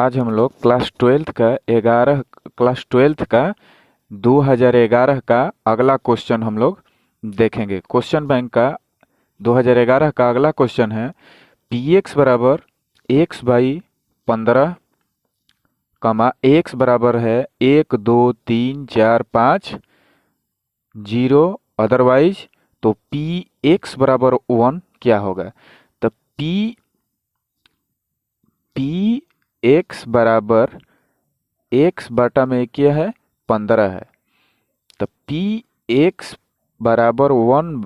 आज हम लोग क्लास ट्वेल्थ का 2011 का अगला क्वेश्चन हम लोग देखेंगे। क्वेश्चन बैंक का 2011 का अगला क्वेश्चन है पी एक्स बराबर एक्स बाई 15 एक्स बराबर है 1 2 3 4 5 जीरो अदरवाइज तो पी एक्स बराबर 1 क्या होगा। तो पी एक्स बराबर एक्स बटा में क्या है 15 है। तो पी एक्स बराबर 1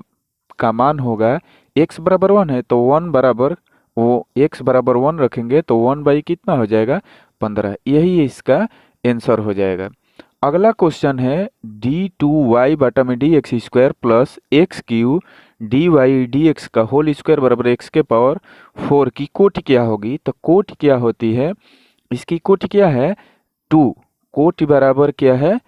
का मान होगा, एक्स बराबर 1 है तो 1 बराबर वो एक्स बराबर 1 रखेंगे तो 1 बाई कितना हो जाएगा 15। यही इसका आंसर हो जाएगा। अगला क्वेश्चन है डी टू वाई बटा में D X square plus X cube D Y D X का होल स्क्वायर बराबर एक्स के पावर 4 की कोटि क्या होगी। तो कोटि क्या होती है, इसकी कोटि क्या है 2। कोटि बराबर क्या है,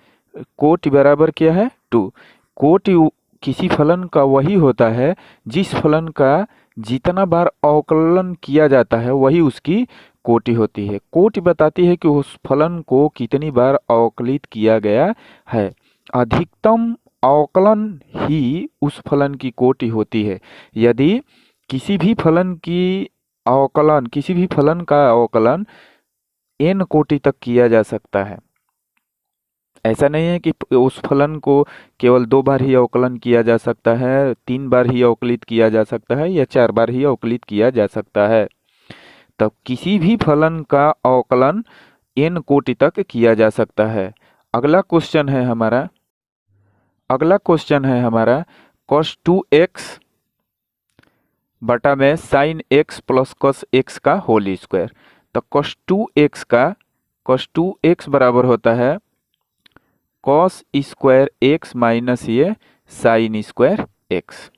कोटि बराबर क्या है 2। कोटि किसी फलन का वही होता है जिस फलन का जितना बार अवकलन किया जाता है वही उसकी कोटि होती है। कोटि बताती है कि उस फलन को कितनी बार अवकलित किया गया है। अधिकतम अवकलन ही उस फलन की कोटि होती है। यदि किसी भी फलन का अवकलन n कोटि तक किया जा सकता है। ऐसा नहीं है कि उस फलन को केवल 2 बार ही अवकलन किया जा सकता है, 3 बार ही अवकलित किया जा सकता है या 4 बार ही अवकलित किया जा सकता है। तब किसी भी फलन का अवकलन n कोटि तक किया जा सकता है। अगला क्वेश्चन है हमारा cos 2x बटा में sin x plus cos x का होल स्क्वायर। तो cos 2x बराबर होता है cos स्क्वायर x माइनस ये sin स्क्वायर x।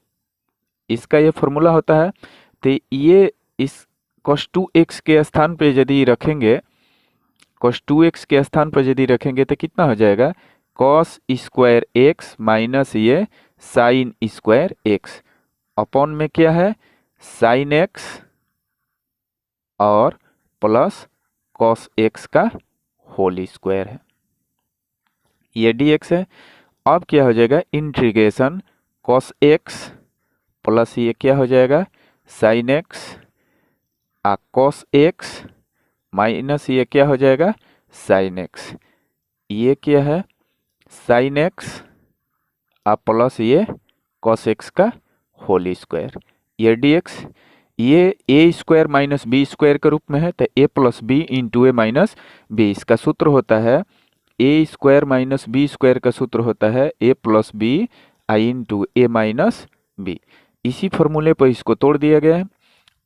इसका ये फॉर्मूला होता है। तो ये इस cos 2x के स्थान पे यदि रखेंगे, cos 2x के स्थान पर यदि रखेंगे तो कितना हो जाएगा cos स्क्वायर x माइनस ये sin स्क्वायर x अपॉन में क्या है sin x और प्लस cos x का होल स्क्वायर है। ये dx है। अब क्या हो जाएगा इंटीग्रेशन cos x प्लस ये क्या हो जाएगा sin x cos x minus ये क्या हो जाएगा sin x। ये क्या है sin x प्लस ये cos x का होल स्क्वायर। ये dx ये a square minus B square के रूप में है। तो a plus B into A minus B, इसका सूत्र होता है a square minus B square का सूत्र होता है a plus B I into A minus B. इसी फॉर्मूले पर इसको तोड़ दिया गया है।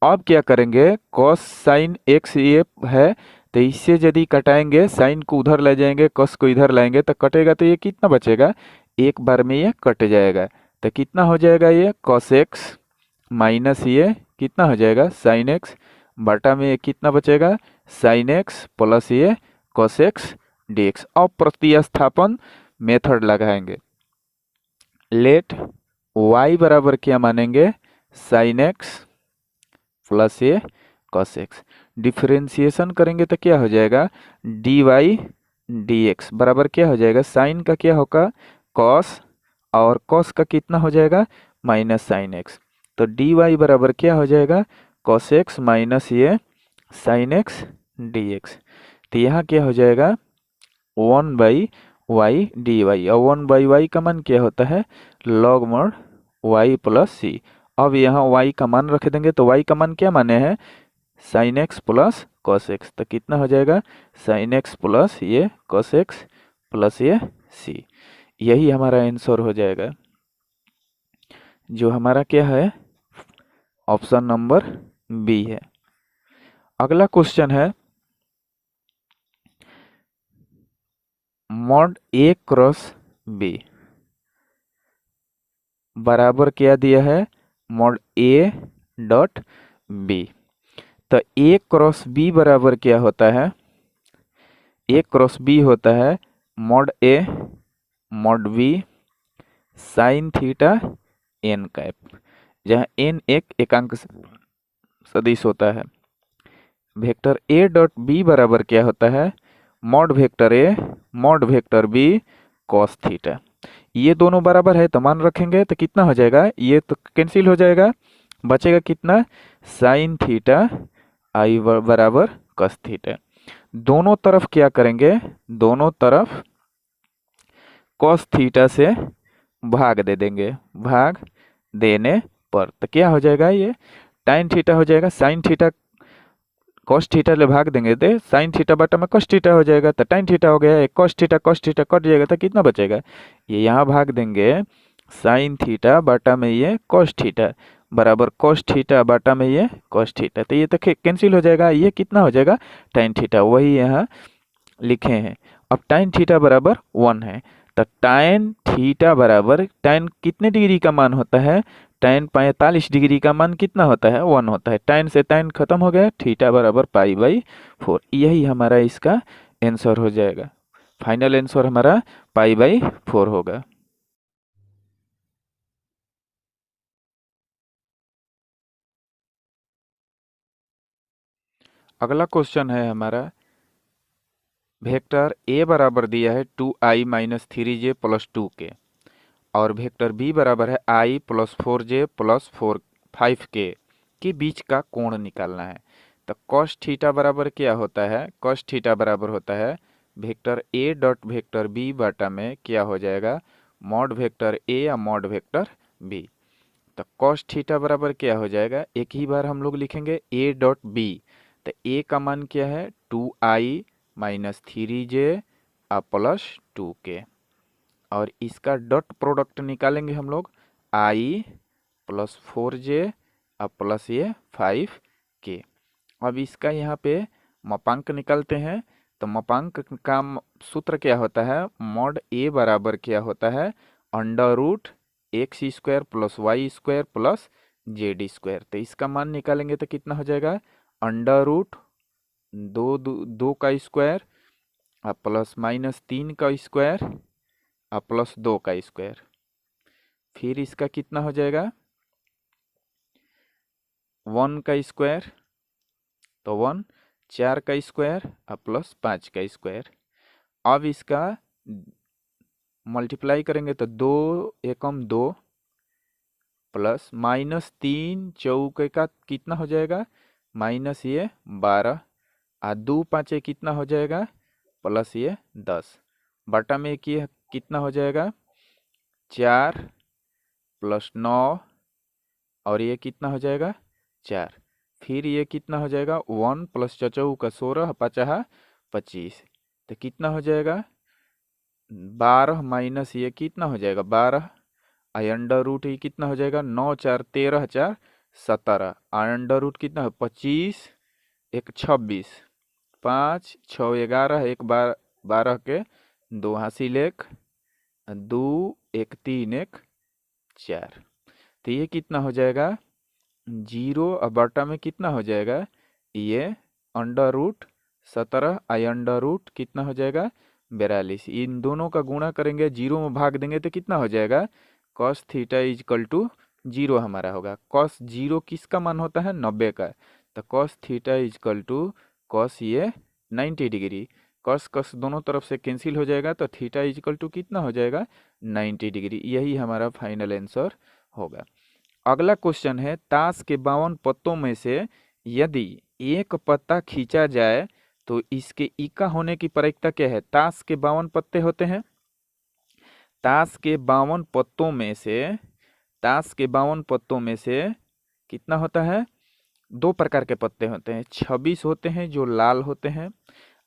अब क्या करेंगे cos sin x ये है तो इससे यदि कटाएंगे साइन को उधर ले जाएंगे cos को इधर लाएंगे तो कटेगा तो ये कितना बचेगा, एक बार में ये कट जाएगा। तो कितना हो जाएगा ये cos x माइनस ये कितना हो जाएगा sin x बटा में ये कितना बचेगा sin x प्लस ये cos x dx। अब प्रतिस्थापन मेथड लगाएंगे। लेट y बराबर क्या मानेंगे sin x प्लस ये cos x। डिफरेंशिएशन करेंगे तो क्या हो जाएगा dy dx बराबर क्या हो जाएगा साइन का क्या होगा cos और cos का कितना हो जाएगा माइनस sin x। तो dy बराबर क्या हो जाएगा cos x माइनस ये sin x dx। तो यहाँ क्या हो जाएगा 1 बाई वाई डी वाई और 1 बाई वाई का मान क्या होता है log mod y plus C. अब यहाँ y का मान रख देंगे तो y का मान क्या माने हैं sin x plus cos x। तो कितना हो जाएगा sin x प्लस ये cos x प्लस ये c। यही हमारा आंसर हो जाएगा जो हमारा क्या है ऑप्शन नंबर बी है। अगला क्वेश्चन है mod a क्रॉस b बराबर क्या दिया है mod a डॉट b। तो a क्रॉस b बराबर क्या होता है, a क्रॉस b होता है mod a mod b sine theta n cap, जहाँ n एक एकांक सदिश होता है। वेक्टर ए डॉट बी बराबर क्या होता है, mod vector A mod vector B cos theta. ये दोनों बराबर है तो मान रखेंगे तो कितना हो जाएगा, ये तो कैंसिल हो जाएगा, बचेगा कितना, साइन थीटा आई बराबर कॉस थीटा। दोनों तरफ क्या करेंगे, दोनों तरफ कॉस थीटा से भाग दे देंगे, भाग देने पर तो क्या हो जाएगा, ये टाइन थीटा हो जाएगा, साइन थीटा कॉस थीटा ले भाग देंगे तो साइन थीटा बटा में कॉस थीटा हो जाएगा, तो टाइन थीटा हो गया, एक कॉस थीटा कट जाएगा तो कितना बचेगा, ये यहाँ भाग देंगे साइन थीटा बटा में ये कॉस थीटा बराबर कॉस थीटा बटा में ये कॉस थीटा, तो ये तो कैंसिल हो जाएगा, ये कितना हो जाएगा टाइन थीटा, वही यहाँ लिखे हैं। अब टाइन थीटा बराबर 1 है, तो टाइन थीटा बराबर टाइन कितने डिग्री का मान होता है, टाइन 45 डिग्री का मान कितना होता है, 1 होता है, टाइन से टाइन खत्म हो गया, थीटा बराबर पाई बाई 4, यही हमारा इसका आंसर हो जाएगा, फाइनल आंसर हमारा पाई बाई 4 होगा। अगला क्वेश्चन है हमारा, वेक्टर ए बराबर दिया है 2i minus 3j plus 2k और वेक्टर बी बराबर है i plus 4j plus 5k के बीच का कोण निकालना है। तो कॉस थीटा बराबर क्या होता है, कॉस थीटा बराबर होता है vector A dot vector B बटा में क्या हो जाएगा, मॉड वेक्टर ए या मॉड वेक्टर बी। तो कॉस थीटा बराबर क्या हो जाएगा, एक ही बार हम लोग लिखेंगे ए डॉट बी, तो ए का मान क्या है 2i minus 3j plus 2k और इसका डॉट प्रोडक्ट निकालेंगे हम लोग i प्लस 4j प्लस ये 5k। अब इसका यहाँ पे मापांक निकालते हैं, तो मापांक का सूत्र क्या होता है, मॉड ए बराबर क्या होता है under root X square plus Y square plus Z square. तो इसका मान निकालेंगे तो कितना हो जाएगा, अंडर रूट दो का स्क्वायर प्लस माइनस 3 का स्क्वायर प्लस 2 का स्क्वायर, फिर इसका कितना हो जाएगा 1 का स्क्वायर, तो 1 4 का स्क्वायर प्लस 5 का स्क्वायर। अब इसका मल्टीप्लाई करेंगे तो 2 एकम 2 प्लस माइनस 3 चौके का कितना हो जाएगा माइनस ये 12 दो पाँचे कितना हो जाएगा प्लस ये 10 बटा में ये कितना हो जाएगा 4 प्लस 9 और ये कितना हो जाएगा 4, फिर ये कितना हो जाएगा 1 प्लस चचौ का 16 पचाहा 25, तो कितना हो जाएगा 12 माइनस ये कितना हो जाएगा 12 आई अंडर रूट ये कितना हो जाएगा 9 4 13 4 17 अंडर रूट कितना है 25 एक 26 5 6 11 एक 12 के 2 हासिल 1 2 1 3 1 4, तो ये कितना हो जाएगा 0 और बटा में कितना हो जाएगा ये अंडर रूट 17 आई अंडर रूट कितना हो जाएगा 42, इन दोनों का गुणा करेंगे 0 में भाग देंगे तो कितना हो जाएगा कॉस थीटा इजकल टू 0 हमारा होगा, कॉस 0 किसका मान होता है 90 का, तो cos theta equal to cos ये 90 डिग्री, कॉस कॉस दोनों तरफ से कैंसिल हो जाएगा तो थीटा इजकल टू कितना हो जाएगा 90 डिग्री, यही हमारा फाइनल आंसर होगा। अगला क्वेश्चन है, ताश के 52 पत्तों में से यदि एक पत्ता खींचा जाए तो इसके इक्का होने की प्रायिकता क्या है। ताश के 52 पत्ते होते हैं, ताश के 52 पत्तों में से, ताश के 52 पत्तों में से कितना होता है, दो प्रकार के पत्ते होते हैं, 26 होते हैं जो लाल होते हैं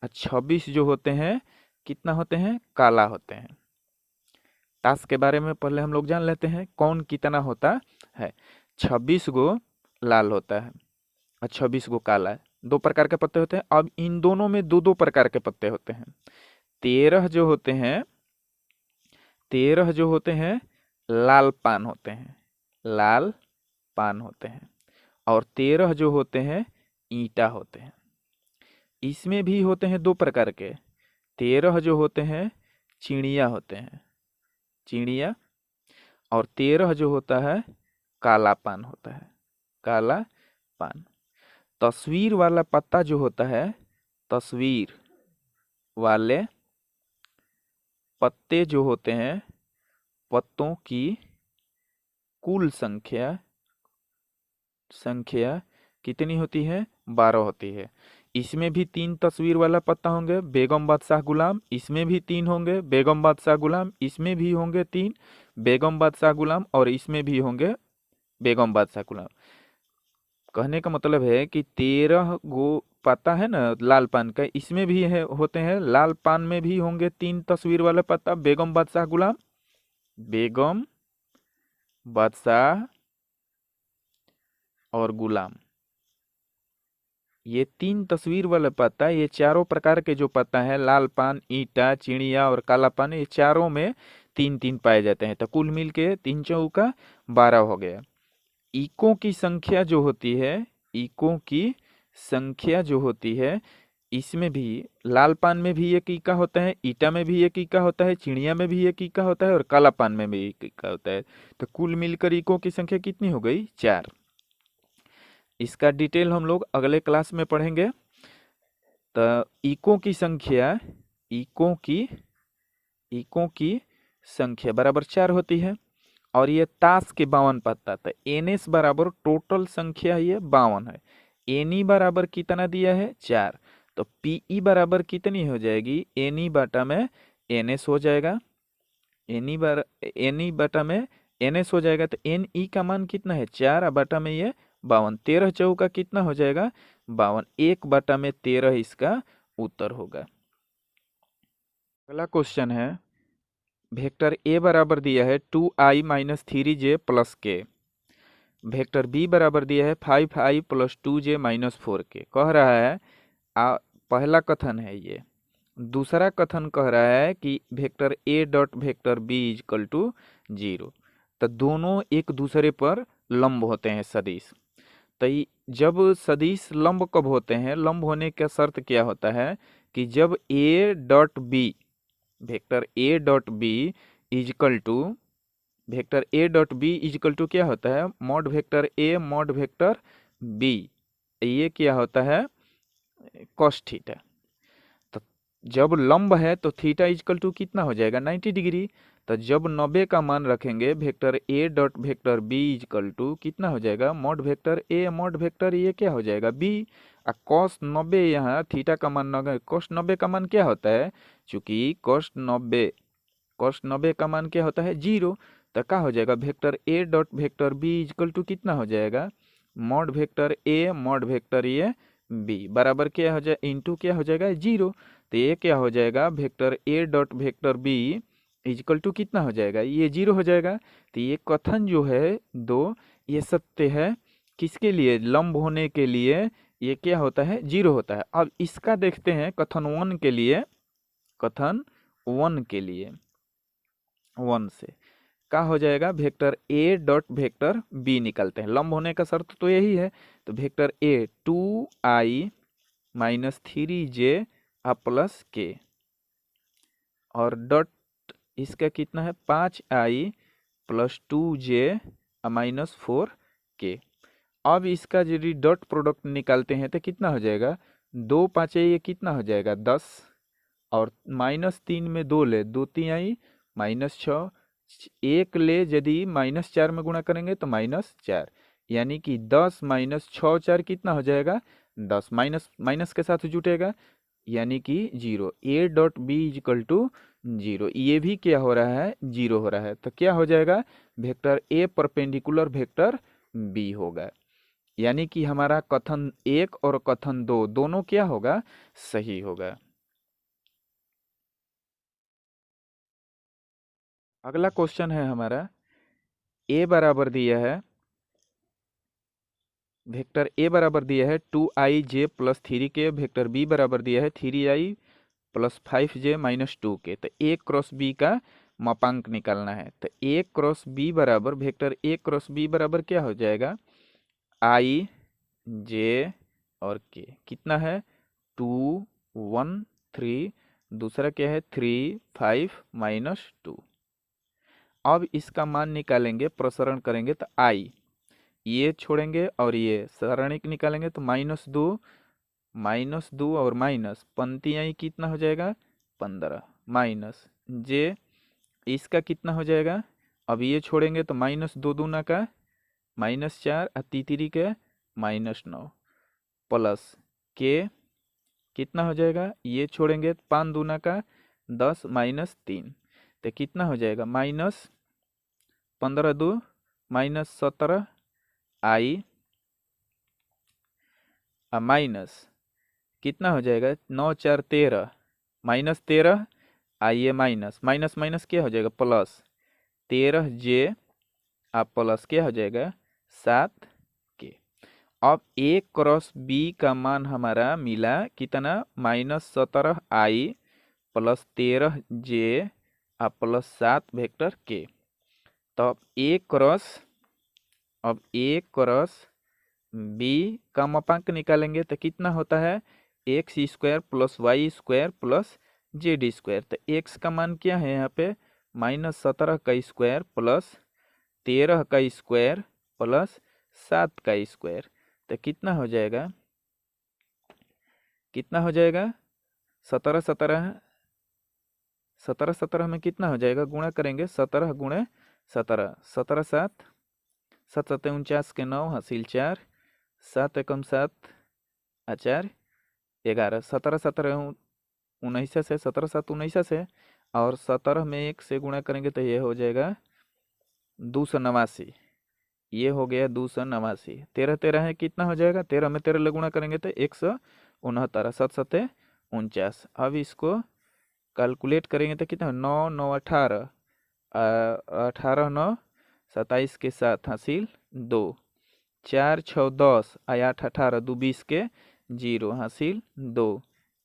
और 26 जो होते हैं कितना होते हैं काला होते हैं। ताश के बारे में पहले हम लोग जान लेते हैं कौन कितना होता है। 26 गो लाल होता है और 26 गो काला है, दो प्रकार के पत्ते होते हैं। अब इन दोनों में दो दो प्रकार के पत्ते होते हैं, 13 जो होते हैं, 13 जो होते हैं लाल पान होते हैं, लाल पान होते हैं, और 13 जो होते हैं ईंटा होते हैं। इसमें भी होते हैं दो प्रकार के, 13 जो होते हैं चिड़िया होते हैं, चिड़िया, और 13 जो होता है काला पान होता है, काला पान। तस्वीर वाला पत्ता जो होता है, तस्वीर वाले पत्ते जो होते हैं, पत्तों की कुल संख्या संख्या कितनी होती है? 12 होती है। इसमें भी 3 तस्वीर वाला पत्ता होंगे, बेगम बादशाह गुलाम, इसमें भी 3 होंगे, बेगम बादशाह गुलाम, इसमें भी होंगे 3 बेगम बादशाह गुलाम, और इसमें भी होंगे बेगम बादशाह गुलाम। कहने का मतलब है कि 13 गो पत्ता है ना लाल पान का, इसमें भी है होते हैं, लाल पान में भी होंगे 3 तस्वीर वाला पत्ता, बेगम बादशाह गुलाम, बेगम बादशाह और गुलाम। ये 3 तस्वीर वाला पत्ता, ये चारों प्रकार के जो पत्ता है, लाल पान, ईटा, चिड़िया और काला पान, ये चारों में 3-3 पाए जाते हैं। तो कुल मिल के 3 चौका 12 हो गया। इको की संख्या जो होती है, इको की संख्या जो होती है, इसमें भी लाल पान में भी एक इका होता है, ईटा में भी एक इका होता है, चिड़िया में भी एक इका होता है और काला पान में भी एक इका होता है। तो कुल मिलकर इको की संख्या कितनी हो गई? 4। इसका डिटेल हम लोग अगले क्लास में पढ़ेंगे। तो इको की संख्या, इको की इको की संख्या बराबर 4 होती है। और ये ताश के 52 पत्ता, तो एनएस बराबर टोटल संख्या ये 52 है। एनई बराबर कितना दिया है? 4। तो पीई बराबर कितनी हो जाएगी? एनई बटा में एनएस हो जाएगा, एनई बटा में एनएस हो जाएगा। तो एनई का मान कितना है? 4 बटा में ये 52, 13 चौका कितना हो जाएगा? 52, 1 बटा में 13 इसका उत्तर होगा। अगला क्वेश्चन है, वेक्टर ए बराबर दिया है 2i माइनस 3j प्लस के, वेक्टर बी बराबर दिया है 5i plus 2j minus 4k। कह रहा है पहला कथन है ये। दूसरा कथन कह रहा है कि vector A dot vector B equal to 0। तो दोनों एक दूसरे पर लंब होते हैं, सदिश। तो जब सदिश लंब कब होते हैं? लंब होने का शर्त क्या होता है कि जब A dot B, vector A dot B equal to, vector A dot B equal to क्या होता है? Mod vector A mod vector B, ये क्या होता है? Cos theta. तो जब लंब है तो थीटा इजकल टू कितना हो जाएगा? 90 डिग्री। तो जब 90 का मान रखेंगे, vector A dot vector B equal to कितना हो जाएगा? Mod vector A mod vector ये क्या हो जाएगा? बी। कॉस 90, यहाँ थीटा का मान, कॉस 90 का मान क्या होता है? चूंकि कॉस 90 का मान क्या होता है? 0। तो क्या हो जाएगा? Vector A dot vector B equal to कितना हो जाएगा? Mod vector A mod vector ये बी बराबर क्या हो जाए? इंटू क्या हो जाएगा? 0। तो ये क्या हो जाएगा? Vector A dot vector B equal to कितना हो जाएगा? ये 0 हो जाएगा। तो ये कथन जो है दो, ये सत्य है। किसके लिए? लंब होने के लिए ये क्या होता है? 0 होता है। अब इसका देखते हैं कथन 1 के लिए। कथन 1 के लिए 1 से क्या हो जाएगा? Vector A dot vector B निकलते हैं। लंब होने का शर्त तो यही है। तो vector A 2i minus 3j plus के, और डॉट इसका कितना है? 5i plus 2j minus 4k। अब इसका यदि डॉट प्रोडक्ट निकालते हैं तो कितना हो जाएगा? 2 5 ये कितना हो जाएगा? 10, और माइनस 3 में 2 ले, 2 3 आई माइनस 6, 1 ले यदि माइनस 4 में गुणा करेंगे तो माइनस 4, यानी कि 10 माइनस 6 4 कितना हो जाएगा? 10। माइनस माइनस के साथ जुटेगा, यानी कि 0। A dot B equal to 0। ये भी क्या हो रहा है? 0 हो रहा है। तो क्या हो जाएगा? Vector A perpendicular vector B होगा। यानी कि हमारा कथन 1 और कथन 2 दोनों क्या होगा? सही होगा। अगला क्वेश्चन है हमारा, ए बराबर दिया है, वेक्टर ए बराबर दिया है 2i j plus 3k, vector B बराबर दिया है 3i plus 5j minus 2k। तो ए क्रॉस बी का मापांक निकालना है। तो ए क्रॉस बी बराबर, वेक्टर ए क्रॉस बी बराबर क्या हो जाएगा? i j और k कितना है? 2 1 3, दूसरा क्या है? 3 5 माइनस 2। अब इसका मान निकालेंगे, प्रसरण करेंगे तो i, ये छोड़ेंगे और ये सारणिक निकालेंगे तो -2 और माइनस पंक्तियाँ ही कितना हो जाएगा 15 माइनस जे इसका कितना हो जाएगा। अब ये छोड़ेंगे तो -2 दूना का -4 और तीसरी के -9 प्लस के कितना हो जाएगा। ये छोड़ेंगे 5 दूना का 10 -3 तो कितना हो जाएगा -15 2 -17 आई माइनस कितना हो जाएगा 9 4 13 -13 आइए माइनस माइनस माइनस क्या हो जाएगा प्लस 13 जे आप प्लस क्या हो जाएगा 7 के। अब ए क्रॉस बी का मान हमारा मिला कितना -17 आई प्लस 13 जे आप प्लस 7 वेक्टर के। तो अब ए क्रॉस बी का मापांक निकालेंगे तो कितना होता है x² + y² + z²। तो x का मान क्या है यहाँ पे -17 का स्क्वायर प्लस 13 का स्क्वायर प्लस 7 का स्क्वायर। तो कितना हो जाएगा 17 17 में कितना हो जाएगा गुणा करेंगे 17 × 17 17 7 7 7 49 के 9 हासिल 4 7 एकम 7 4 11 17 17 19 से 17 7 19 से और 17 में 1 से गुणा करेंगे तो ये हो जाएगा 289। ये हो गया 289। 13 13 है कितना हो जाएगा 13 में 13 गुणा करेंगे तो 169 7 7 49। अब इसको कैलकुलेट करेंगे तो कितना 9 9 18 18 9 27 के साथ हासिल 2 4 6 10 8 18 2 20 के 0 हासिल 2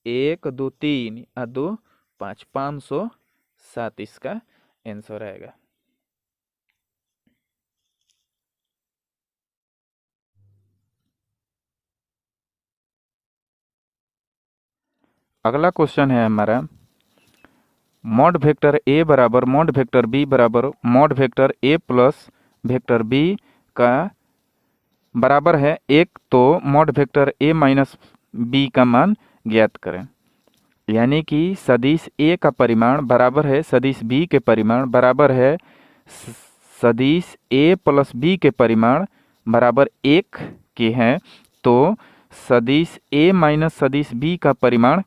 1 2 3 2 5 507 इसका आंसर आएगा। अगला क्वेश्चन है हमारा मॉड वेक्टर ए बराबर मॉड वेक्टर बी बराबर mod vector A plus vector B का बराबर है 1 तो mod vector A minus B का मान ज्ञात करें। यानी कि सदिश ए का परिमाण बराबर है सदिश बी के परिमाण बराबर है सदिश ए प्लस बी के परिमाण बराबर 1 के हैं। तो सदिश ए माइनस सदिश बी का परिमाण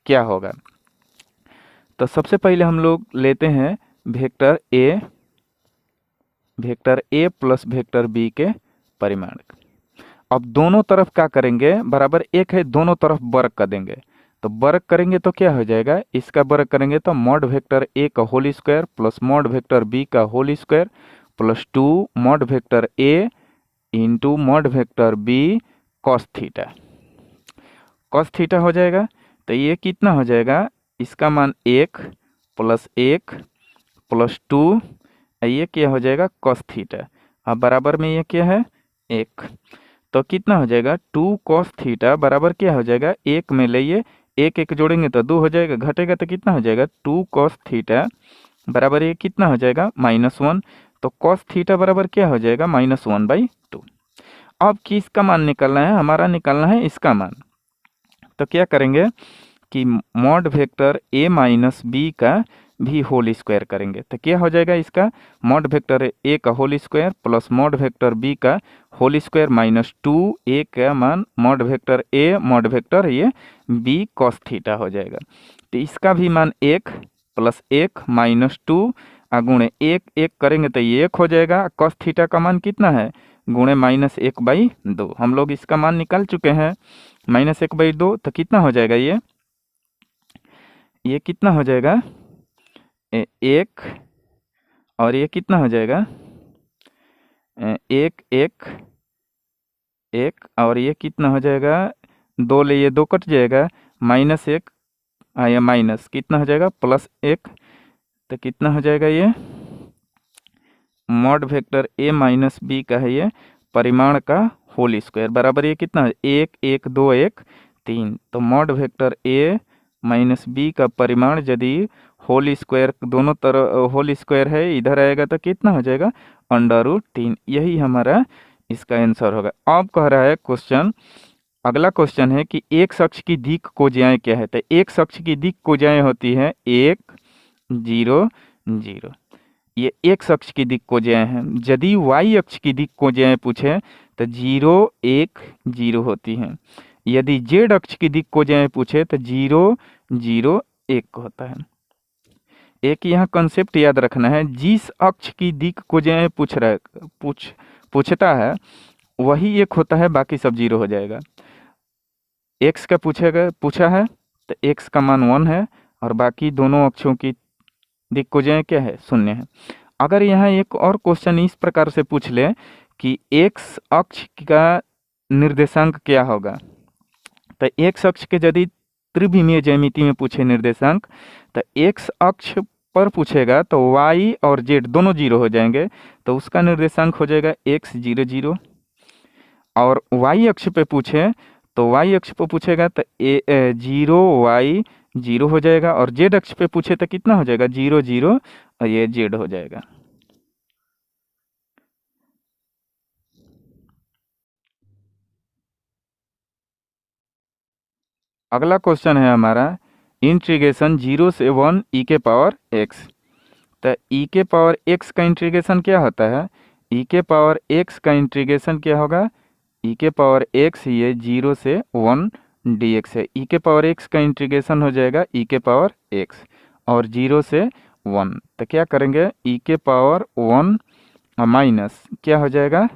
क्या होगा। तो सबसे पहले हम लोग लेते हैं vector A plus vector B के परिमाण। अब दोनों तरफ क्या करेंगे बराबर 1 है दोनों तरफ वर्ग कर देंगे। तो वर्ग करेंगे तो क्या हो जाएगा इसका वर्ग करेंगे तो मॉड वेक्टर ए का whole square plus mod vector B का whole square plus 2 mod vector A into mod vector B cos theta हो जाएगा। तो ये कितना हो जाएगा इसका मान 1 + 1 + 2 ये क्या हो जाएगा कॉस थीटा। अब बराबर में ये क्या है 1 तो कितना हो जाएगा 2 cos थीटा बराबर क्या हो जाएगा 1 में लिए 1 1 जोड़ेंगे तो 2 हो जाएगा घटेगा तो कितना हो जाएगा 2 cos थीटा बराबर ये कितना हो जाएगा -1। तो cos थीटा बराबर क्या हो जाएगा -1/2। अब किसका मान निकालना है हमारा निकालना है इसका मान। तो क्या करेंगे कि mod vector A minus B का भी होल स्क्वायर करेंगे। तो क्या हो जाएगा इसका मॉड वेक्टर ए का whole square plus mod vector B का होल स्क्वायर -2 ए का मान mod vector A mod vector ये बी कॉस थीटा हो जाएगा। तो इसका भी मान 1 + 1 -2 गुणे 1 1 करेंगे तो ये 1 हो जाएगा। कॉस थीटा का मान कितना है गुणे -1/2। हम लोग इसका मान निकाल चुके हैं -1/2। तो कितना हो जाएगा ये कितना हो जाएगा 1 और ये कितना हो जाएगा 1 1 1 और ये कितना हो जाएगा 2 ले ये 2 कट जाएगा -1 या माइनस कितना हो जाएगा +1। तो कितना हो जाएगा ये mod vector A minus B का है ये परिमाण का होल स्क्वायर बराबर ये कितना है 1 1 2 1 3। तो mod vector A minus B का परिमाण यदि होल स्क्वायर दोनों तरफ होल स्क्वायर है इधर आएगा तो कितना हो जाएगा √3। यही हमारा इसका आंसर होगा। अब कह रहा है क्वेश्चन, अगला क्वेश्चन है कि एक अक्ष की दिक् कोज्याएं क्या है। तो एक अक्ष की दिक् कोज्याएं होती है 1 0 0। ये एक अक्ष की दिक् कोज्याएं हैं। यदि y अक्ष की दिक् कोज्याएं पूछे तो 0 1 0 होती हैं। यदि z अक्ष की दिक् कोज्याएं पूछे तो 0 0 1 होता है। एक यहाँ कंसेप्ट याद रखना है, जिस अक्ष की दिक् कोज्याएं पूछता है वही एक होता है, बाकी सब 0 हो जाएगा। x का पूछा है तो x का मान 1 है और बाकी दोनों अक्षों की दिक् कोज्याएं क्या है, 0 है। अगर यहाँ एक और क्वेश्चन इस प्रकार से पूछ ले कि x अक्ष का निर्देशांक क्या होगा, तो x अक्ष के यदि त्रिविमीय ज्यामिति में पूछे निर्देशांक, तो x अक्ष पर पूछेगा तो y और z दोनों 0 हो जाएंगे, तो उसका निर्देशांक हो जाएगा x 0 0। और y अक्ष पे पूछे तो y अक्ष पे पूछेगा तो 0 y 0 हो जाएगा, और z अक्ष पे पूछे तो कितना हो जाएगा, 0 0 और ये z हो जाएगा। अगला क्वेश्चन है हमारा इंटीग्रेशन 0 से 1 e के पावर x। तो e के पावर x का इंटीग्रेशन क्या होता है, e के पावर x का इंटीग्रेशन क्या होगा, e के पावर x ये 0 से 1 dx है। e के पावर x का इंटीग्रेशन हो जाएगा e के पावर x और 0 से 1, तो क्या करेंगे, e के पावर 1 माइनस क्या हो जाएगा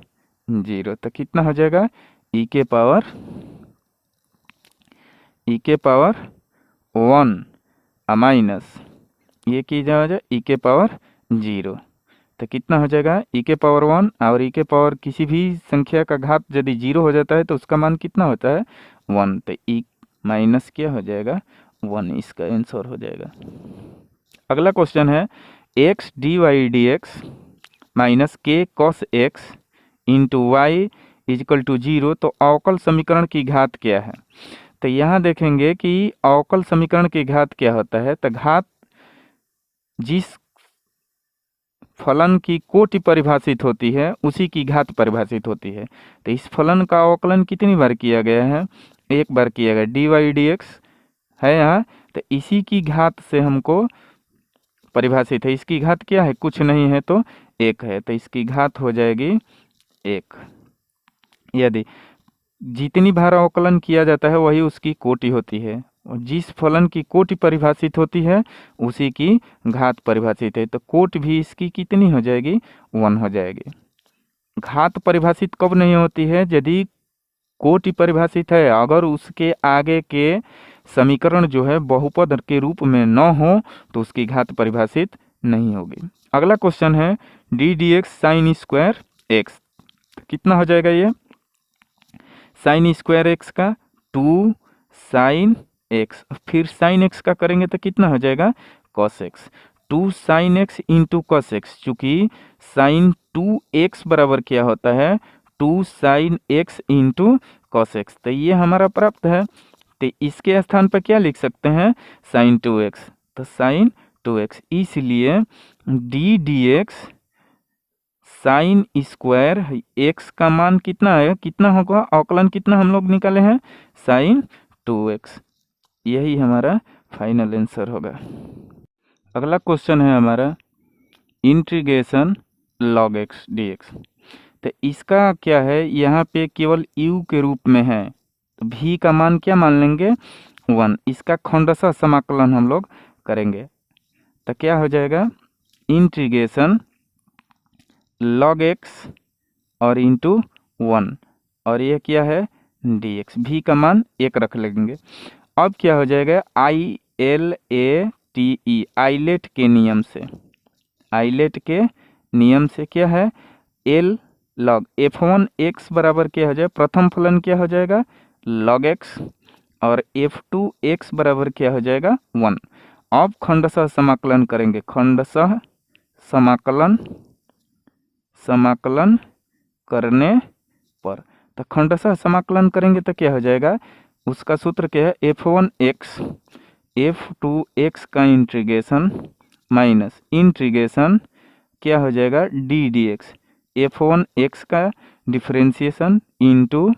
0, तो कितना हो जाएगा e के पावर 1 माइनस ये की जाएगा e के पावर 0, तो कितना हो जाएगा e के पावर 1, और e के पावर किसी भी संख्या का घात यदि 0 हो जाता है तो उसका मान कितना होता है 1, तो e माइनस क्या हो जाएगा 1, इसका आंसर हो जाएगा। अगला क्वेश्चन है x dy dx minus k cos x into Y equal to 0, तो अवकल समीकरण की घात क्या है। तो यहाँ देखेंगे कि अवकल समीकरण की घात क्या होता है, तो घात जिस फलन की कोटि परिभाषित होती है उसी की घात परिभाषित होती है। तो इस फलन का अवकलन कितनी बार किया गया है, एक बार किया गया, dy dx है यहाँ, तो इसी की घात से हमको परिभाषित है। इसकी घात क्या है, कुछ नहीं है तो 1 है, तो इसकी घात हो जाएगी 1। यदि जितनी बार अवकलन किया जाता है वही उसकी कोटि होती है, और जिस फलन की कोटि परिभाषित होती है उसी की घात परिभाषित है, तो कोटि भी इसकी कितनी हो जाएगी 1 हो जाएगी। घात परिभाषित कब नहीं होती है, यदि कोटि परिभाषित है, अगर उसके आगे के समीकरण जो है बहुपद के रूप में न हो तो उसकी घात परिभाषित नहीं होगी। अगला क्वेश्चन है D D x sine square x, कितना हो जाएगा ये, साइन स्क्वायर एक्स का 2 साइन एक्स, फिर साइन एक्स का करेंगे तो कितना हो जाएगा cos x, 2 sine x into cos x, चूंकि साइन 2x बराबर क्या होता है 2 sine x into cos x, तो ये हमारा प्राप्त है। तो इसके स्थान पर क्या लिख सकते हैं साइन 2x, तो साइन 2x, इसलिए D D x sine square x का मान कितना है, कितना होगा, अवकलन कितना हम लोग निकाले हैं साइन 2x, यही हमारा फाइनल आंसर होगा। अगला क्वेश्चन है हमारा इंटीग्रेशन log x dx। तो इसका क्या है, यहाँ पे केवल u के रूप में है, तो v का मान क्या मान लेंगे 1, इसका खंडशः समाकलन हम लोग करेंगे, तो क्या हो जाएगा इंटीग्रेशन log x और इंटू 1, और ये क्या है dx, v का मान 1 रख लेंगे। अब क्या हो जाएगा ILATE, आइलेट के नियम से, आइलेट के नियम से क्या है l log f1 x बराबर क्या हो जाएगा, प्रथम फलन क्या हो जाएगा log x, और f2 x बराबर क्या हो जाएगा 1। अब खंडशः समाकलन करेंगे, खंडशः समाकलन करने पर, तो खंडशः समाकलन करेंगे तो क्या हो जाएगा, उसका सूत्र क्या है f1 x f2 x का इंटीग्रेशन माइनस इंटीग्रेशन क्या हो जाएगा D D x, f1 x का डिफरेंशिएशन इंटू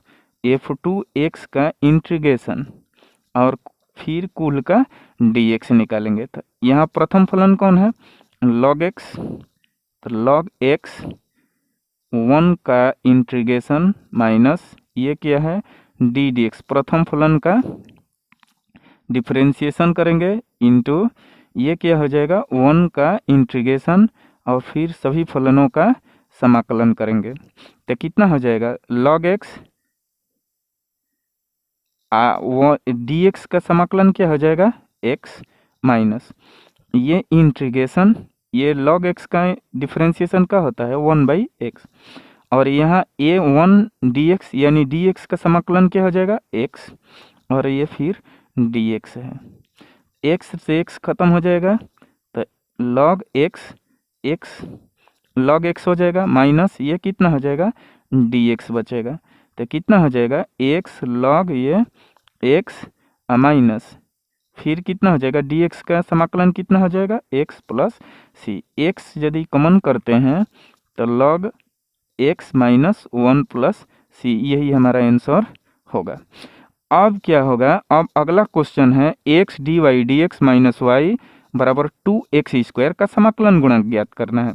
f2x का इंटीग्रेशन और फिर कुल का dx निकालेंगे। तो यहाँ प्रथम फलन कौन है, log x, तो log x 1 का इंटीग्रेशन माइनस ये क्या है d dx, प्रथम फलन का डिफरेंशिएशन करेंगे इंटू ये क्या हो जाएगा 1 का इंटीग्रेशन और फिर सभी फलनों का समाकलन करेंगे। तो कितना हो जाएगा log x dx का समाकलन क्या हो जाएगा x माइनस ये इंटीग्रेशन, ये log x का डिफरेंशिएशन का होता है 1/x और यहाँ a1 dx यानी dx का समाकलन क्या हो जाएगा x और ये फिर dx है, x से x खत्म हो जाएगा तो log x हो जाएगा माइनस ये कितना हो जाएगा dx बचेगा। तो कितना हो जाएगा x log ये x माइनस फिर कितना हो जाएगा dx का समाकलन कितना हो जाएगा x प्लस c, x यदि कॉमन करते हैं तो log x minus 1 plus c, यही हमारा आंसर होगा। अब क्या होगा, अब अगला क्वेश्चन है x dy dx minus y बराबर 2x स्क्वायर का समाकलन गुणांक ज्ञात करना है।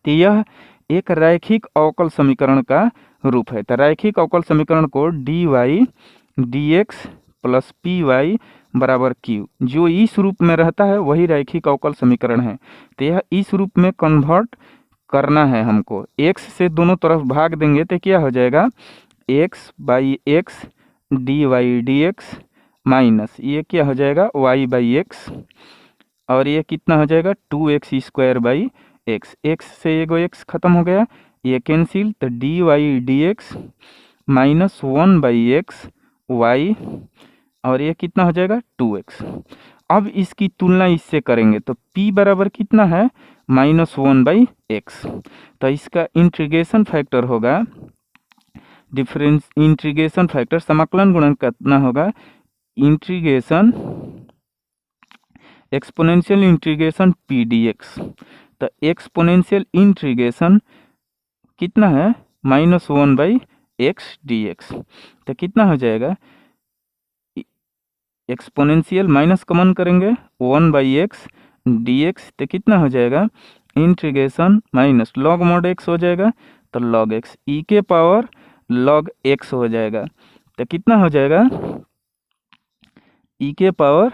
तो यह एक रैखिक अवकल समीकरण का रूप है। तो रैखिक अवकल समीकरण को dy dx plus P Y बराबर q, जो इस रूप में रहता है वही रैखिक अवकल समीकरण है। तो यह इस रूप में कन्वर्ट करना है हमको, x से दोनों तरफ भाग देंगे तो क्या हो जाएगा x by X D Y D X minus ये क्या हो जाएगा y बाई एक्स और ये कितना हो जाएगा 2x square by x, x से एगो x खत्म हो गया ये कैंसिल, तो D Y D X minus 1/x y और ये कितना हो जाएगा 2x। अब इसकी तुलना इससे करेंगे तो p बराबर कितना है -1/x, तो इसका इंटीग्रेशन फैक्टर होगा डिफरेंस इंटीग्रेशन फैक्टर समाकलन गुणांक कितना होगा integration exponential integration p dx। तो एक्सपोनेंशियल इंटीग्रेशन कितना है -1/x dx, तो कितना हो जाएगा एक्सपोनेंशियल माइनस कॉमन करेंगे 1/x dx, तो कितना हो जाएगा integration minus log mod x हो जाएगा तो log x e के पावर log x हो जाएगा, तो कितना हो जाएगा e के पावर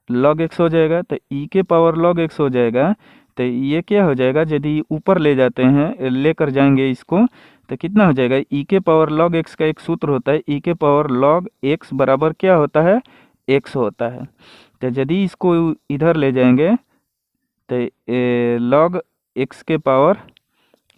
log x हो जाएगा, तो e के पावर log x हो जाएगा। तो ये क्या हो जाएगा यदि ऊपर ले जाते हैं लेकर जाएंगे इसको तो कितना हो जाएगा e के पावर log x का एक सूत्र होता है e के पावर log x बराबर क्या होता है x होता है। तो यदि इसको इधर ले जाएंगे तो log x के पावर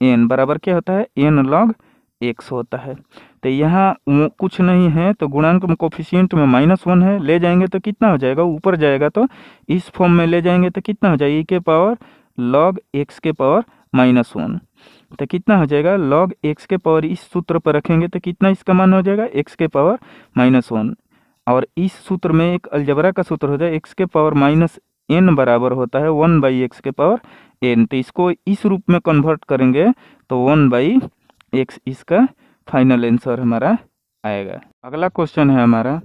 n बराबर क्या होता है n log x होता है। तो यहाँ कुछ नहीं है तो गुणांक में कोफिशिएंट में -1 है, ले जाएंगे तो कितना हो जाएगा ऊपर जाएगा तो इस फॉर्म में ले जाएंगे तो कितना हो जाएगा e के पावर log x के पावर -1, तो कितना हो जाएगा log x के पावर इस सूत्र पर रखेंगे तो कितना इसका मान हो जाएगा x के पावर -1 और इस सूत्र में एक अलजबरा का सूत्र होता है x के पावर -n बराबर होता है 1/x के पावर n, तो इसको इस रूप में कन्वर्ट करेंगे तो 1/x इसका फाइनल आंसर हमारा आएगा। अगला क्वेश्चन है हमारा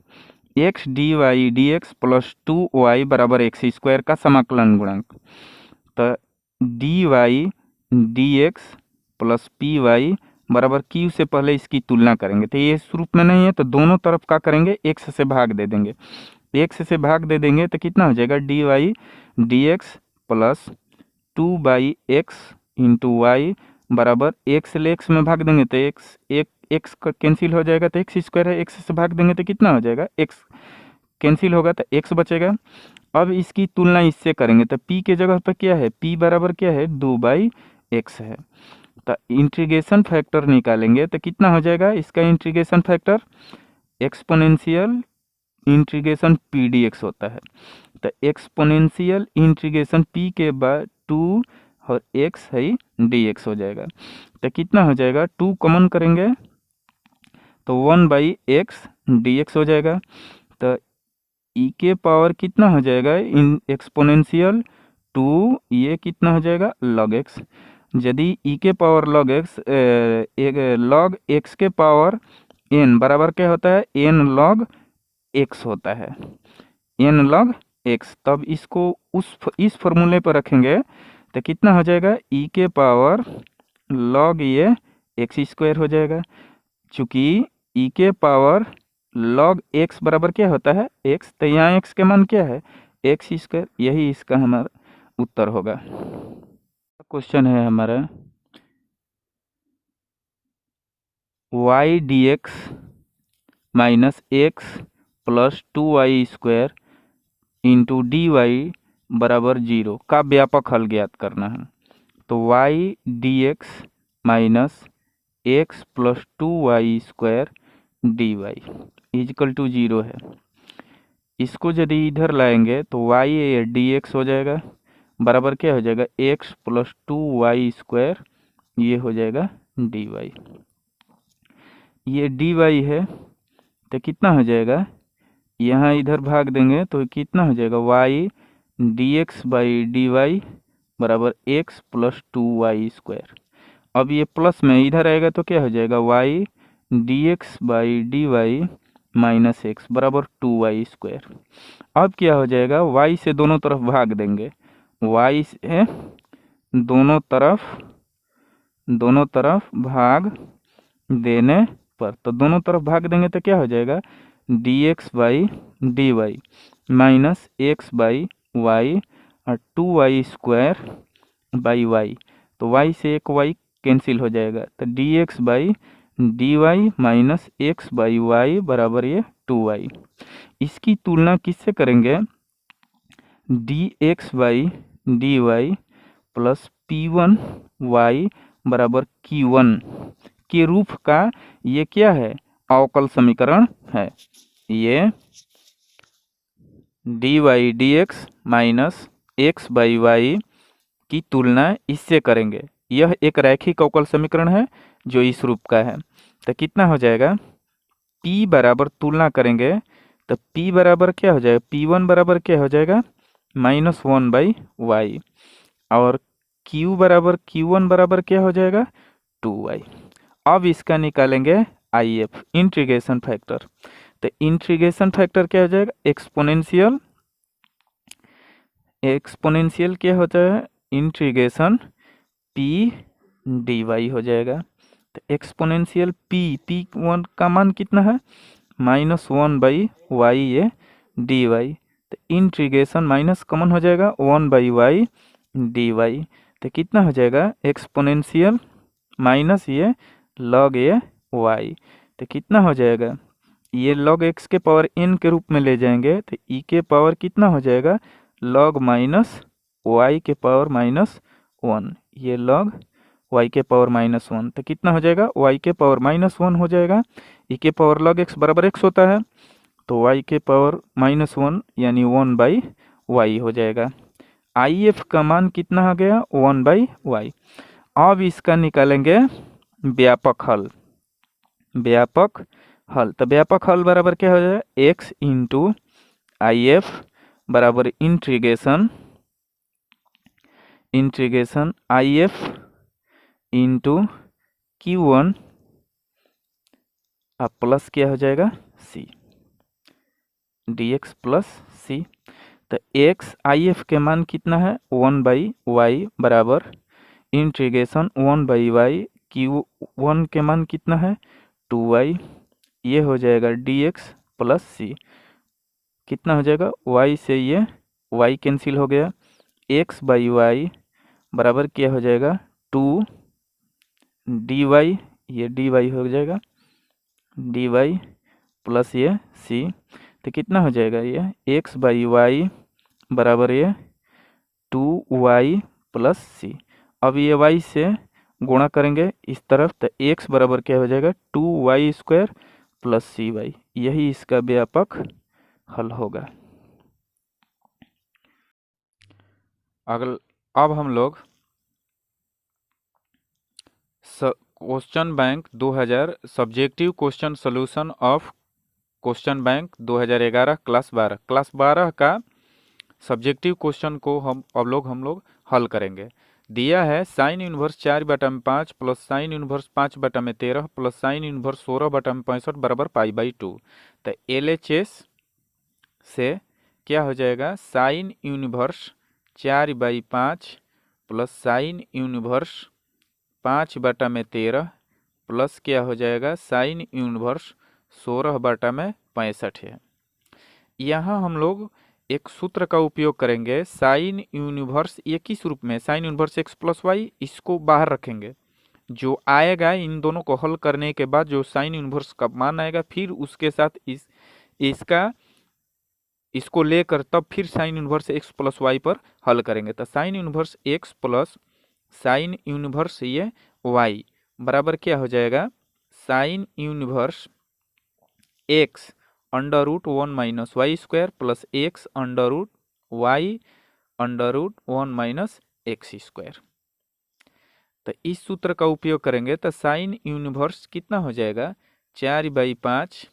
x dy dx plus 2y बराबर x स्क्वायर का समाकलन गुणांक। तो dy dx plus P Y बराबर q से पहले इसकी तुलना करेंगे, तो ये इस रूप में नहीं है तो दोनों तरफ का करेंगे x से भाग दे देंगे, x से भाग दे देंगे तो कितना हो जाएगा dy dx plus 2/x into Y बराबर x से x में भाग देंगे तो x का कैंसिल हो जाएगा तो x स्क्वायर है, x से भाग देंगे तो कितना हो जाएगा x कैंसिल होगा तो x बचेगा। अब इसकी तुलना इससे करेंगे तो p के जगह पर क्या है p बराबर क्या है 2/x है, तो इंटीग्रेशन फैक्टर निकालेंगे तो कितना हो जाएगा इसका integration factor exponential integration p dx होता है। तो एक्सपोनेंशियल इंटीग्रेशन p के बाद 2 और x है dx हो जाएगा, तो कितना हो जाएगा 2 कॉमन करेंगे तो 1/x dx हो जाएगा। तो e के पावर कितना हो जाएगा इन एक्सपोनेंशियल 2 ये कितना हो जाएगा log x यदि ई के power log x log x के पावर एन बराबर क्या होता है, एन लॉग एक्स होता है, एन लॉग एक्स, तब इसको इस फॉर्मूले पर रखेंगे तो कितना हो जाएगा, ई के पावर लॉग ये एक्स स्क्वायर हो जाएगा। चूंकि ई के पावर लॉग एक्स बराबर क्या होता है, एक्स, तो यहाँ एक्स का मान क्या है, एक्स स्क्वायर, यही इसका हमारा उत्तर होगा। क्वेश्चन है हमारा y dx minus X plus 2y² into D Y बराबर 0 का व्यापक हल ज्ञात करना है। तो y dx minus X plus 2y² dy equal to 0 है। इसको यदि इधर लाएंगे तो y dx हो जाएगा बराबर क्या हो जाएगा, x प्लस 2y², ये हो जाएगा dy। ये dy है तो कितना हो जाएगा, यहाँ इधर भाग देंगे तो कितना हो जाएगा, y dx बाई dy बराबर x प्लस 2y²। अब ये प्लस में इधर आएगा तो क्या हो जाएगा, y dx by dy minus x बराबर 2y²। अब क्या हो जाएगा, y से दोनों तरफ भाग देंगे, y से दोनों तरफ भाग देने पर, तो दोनों तरफ भाग देंगे तो क्या हो जाएगा, dx by dy minus X by Y और 2y² बाई y, तो y से एक y कैंसिल हो जाएगा, तो dx by dy minus X by Y बराबर ये 2y। इसकी तुलना किससे करेंगे, dx by dy plus p1y बराबर q1 के रूप का ये क्या है, अवकल समीकरण है। ये dy dx minus X by Y की तुलना इससे करेंगे। यह एक रैखिक अवकल समीकरण है जो इस रूप का है। तो कितना हो जाएगा, p बराबर तुलना करेंगे तो p बराबर क्या हो जाएगा, p1 बराबर क्या हो जाएगा, -1 बाई वाई, और q1 बराबर क्या हो जाएगा, 2y। अब इसका निकालेंगे IF इंटीग्रेशन फैक्टर। तो इंटीग्रेशन फैक्टर क्या हो जाएगा, एक्सपोनेंशियल क्या होता है, इंटीग्रेशन p dy हो जाएगा। तो एक्सपोनेंशियल p1 का मान कितना है, -1 बाई वाई ये dy, तो इंटीग्रेशन माइनस कॉमन हो जाएगा 1 बाई वाई dy, तो कितना हो जाएगा, एक्सपोनेंशियल माइनस ये लॉग ये y, तो कितना हो जाएगा, ये लॉग x के पावर n के रूप में ले जाएंगे तो e के पावर कितना हो जाएगा, लॉग माइनस y के पावर -1, ये लॉग y के पावर -1, तो कितना हो जाएगा, y के पावर -1 हो जाएगा। e के पावर लॉग x बराबर x होता है, तो y के पावर -1 यानी 1 बाई वाई हो जाएगा। IF का मान कितना आ गया, 1 बाई वाई। अब इसका निकालेंगे व्यापक हल। तो व्यापक हल बराबर क्या हो जाएगा, x इंटू IF बराबर इंटीग्रेशन IF इंटू Q1 अब प्लस क्या हो जाएगा, c dx प्लस c। तो x IF के मान कितना है, 1 बाई वाई बराबर इंटीग्रेशन 1 बाई वाई, Q1 के मान कितना है, 2y, ये हो जाएगा dx प्लस c। कितना हो जाएगा, y से ये y कैंसिल हो गया, x बाई वाई बराबर क्या हो जाएगा, 2 dy, ये dy हो जाएगा, dy प्लस ये c, तो कितना हो जाएगा, ये x बाई वाई बराबर ये 2y प्लस c। अब ये y से गुणा करेंगे इस तरफ, तो x बराबर क्या हो जाएगा, 2y² प्लस cy, यही इसका व्यापक हल होगा। अब हम लोग question bank 2000 subjective question solution of question bank 2011 class 12 का सब्जेक्टिव क्वेश्चन को हम लोग हल करेंगे। दिया है sine inverse 4/5 plus sine inverse 5/13 plus sine inverse 16/65 बराबर π/2। तो LHS से क्या हो जाएगा, sine inverse 4/5 plus sine inverse 5/13 plus क्या हो जाएगा साइन यूनिवर्स 16/65 है। यहाँ हम लोग एक सूत्र का उपयोग करेंगे, साइन यूनिवर्स ये किस रूप में, sine inverse x plus Y, इसको बाहर रखेंगे। जो आएगा इन दोनों को हल करने के बाद जो साइन यूनिवर्स का मान आएगा, फिर उसके साथ इसको लेकर तब फिर sine inverse x plus Y पर हल करेंगे। तो sine inverse x plus sine inverse ये y बराबर क्या हो जाएगा, sine inverse x √1 minus Y square plus x √y √1 minus X square. तो इस सूत्र का उपयोग करेंगे तो साइन यूनिवर्स कितना हो जाएगा, 4/5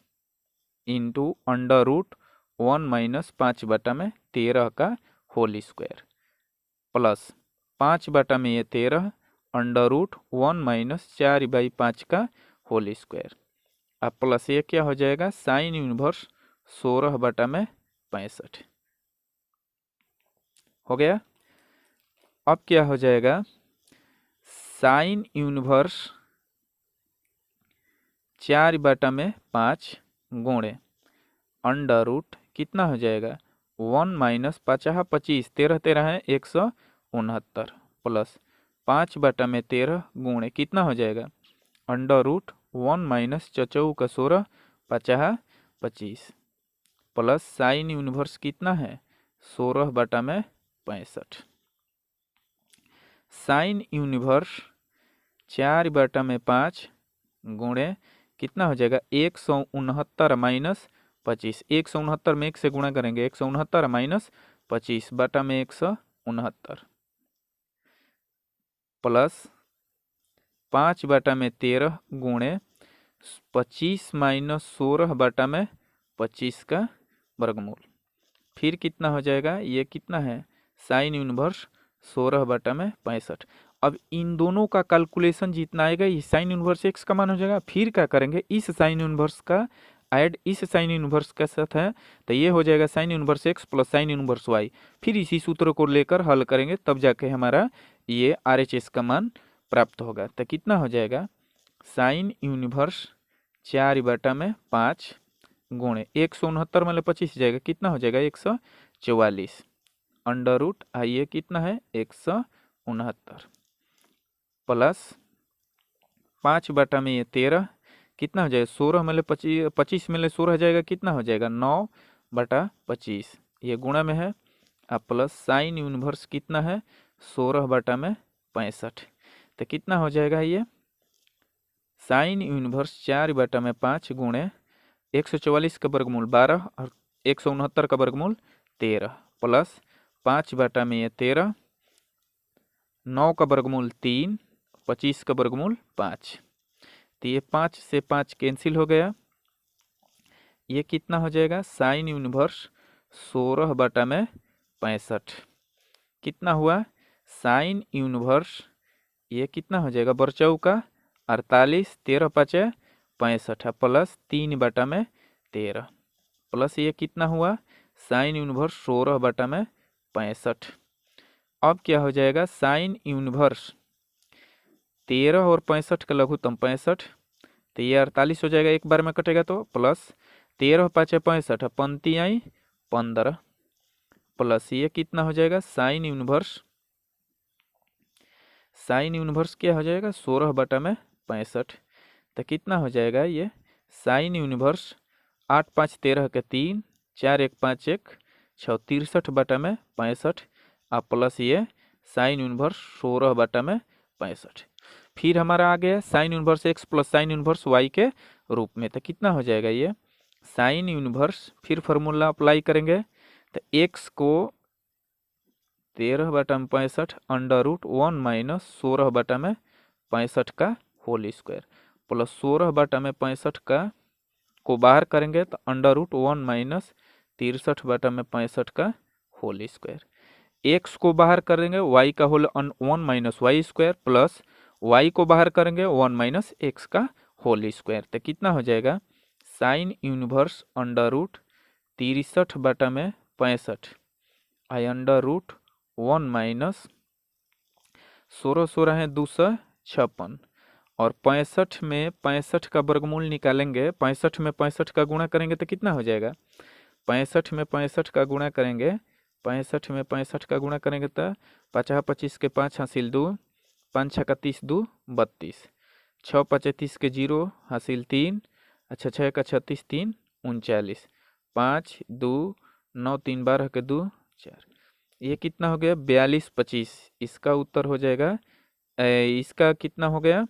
इंटू √1 माइनस 5/13 का होल स्क्वायर प्लस 5/13 √1 माइनस 4/5 का होल स्क्वायर। अब प्लस ये क्या हो जाएगा, साइन यूनिवर्स 16/65 हो गया। अब क्या हो जाएगा, साइन यूनिवर्स 4/5 गुणे अंडर रूट कितना हो जाएगा 1 माइनस 50 25 13 13 है 169 प्लस 5/13 गुणे कितना हो जाएगा √1 माइनस 4 का 16 50 25 प्लस साइन यूनिवर्स कितना है 16/65। साइन यूनिवर्स 4/5 गुणे कितना हो जाएगा 169 माइनस 25, 169 में 1 से गुणा करेंगे 169 माइनस 25/169 प्लस 5/13 गुणे 25 माइनस 16/25 का वर्गमूल। फिर कितना हो जाएगा, ये कितना है साइन यूनिवर्स 16/65। अब इन दोनों का कैलकुलेशन जितना आएगा ये साइन यूनिवर्स x का मान हो जाएगा। फिर क्या करेंगे, इस साइन यूनिवर्स का ऐड इस साइन यूनिवर्स के साथ है तो ये हो जाएगा sine inverse x plus sine inverse y। फिर इसी सूत्र को लेकर हल करेंगे तब जाके हमारा ये RHS का मान प्राप्त होगा। तो कितना हो जाएगा, साइन यूनिवर्स 4/5 गुणे 169 में 25 जाएगा कितना हो जाएगा 144 अंडर रूट आइए कितना है 169 प्लस 5/13 कितना हो जाएगा 16 में 25 में 16 जाएगा कितना हो जाएगा 9/25 ये गुणा में है। अब प्लस साइन यूनिवर्स कितना है 16/65 तो कितना हो जाएगा ये साइन यूनिवर्स 4/5 गुणे 144 का वर्गमूल 12 और 169 का वर्गमूल 13 प्लस 5/13 9 का वर्गमूल 3 25 का वर्गमूल 5 तो ये 5 से 5 कैंसिल हो गया। ये कितना हो जाएगा साइन यूनिवर्स 16/65 कितना हुआ साइन यूनिवर्स ये कितना हो जाएगा बरचौ का 48 13 5 65 प्लस 3/13 प्लस ये कितना हुआ साइन यूनिवर्स 16/65। अब क्या हो जाएगा साइन यूनिवर्स 13 और 65 का लघुत्तम 65 तो ये 48 हो जाएगा एक बार में कटेगा तो प्लस 13 5 65 पंक्ति आई 15 प्लस ये कितना हो जाएगा साइन यूनिवर्स क्या हो जाएगा 16/65 तो कितना हो जाएगा ये साइन यूनिवर्स 8 5 13 के 3 4 1 5 1 6 63/65 प्लस ये साइन यूनिवर्स 16/65। फिर हमारा आ गया sine inverse x plus sine inverse y के रूप में तो कितना हो जाएगा ये साइन यूनिवर्स फिर फॉर्मूला अप्लाई करेंगे तो x को 13/65 √1 माइनस 16/65 का होल स्क्वायर प्लस 16/65 का को बाहर करेंगे तो √1 माइनस 63/65 का होल स्क्वायर। एक्स को बाहर करेंगे वाई का whole 1 minus Y square plus Y को बाहर करेंगे 1 माइनस एक्स का होल स्क्वायर। तो कितना हो जाएगा साइन इनवर्स अंडर रूट 63 बटा में 65 आई अंडर रूट 1 माइनस 16 है 256 और 65 में 65 का वर्गमूल निकालेंगे। 65 में 65 का गुणा करेंगे तो कितना हो जाएगा 65 में 65 का गुणा करेंगे 65 में 65 का गुणा करेंगे तो 50 25 के 5 हासिल 2 5 6 का 30 2 32 6 5 30 के 0 हासिल 3 अच्छा 6 का 36 3 39 5 2 9 3 12 के 2 4 ये कितना हो गया 42 25। इसका उत्तर हो जाएगा इसका कितना हो गया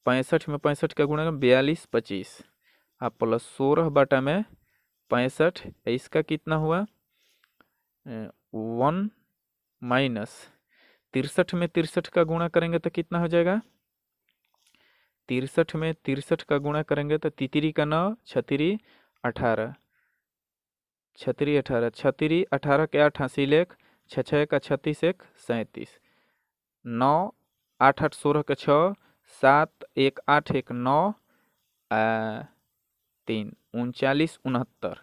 65 में 65 का गुणा 42 25 आप प्लस 16 बटा में 65 इसका कितना हुआ 1 माइनस 63 में 63 का गुणा करेंगे तो कितना हो जाएगा 63 में 63 का गुणा करेंगे तो तितरी का 9 छतरी 18 छतरी 18 छतरी 18 के 8 हासिल 1 6 का 36 1 37 9 8 8 16 के 6 7 1 8 1 9 3 39 69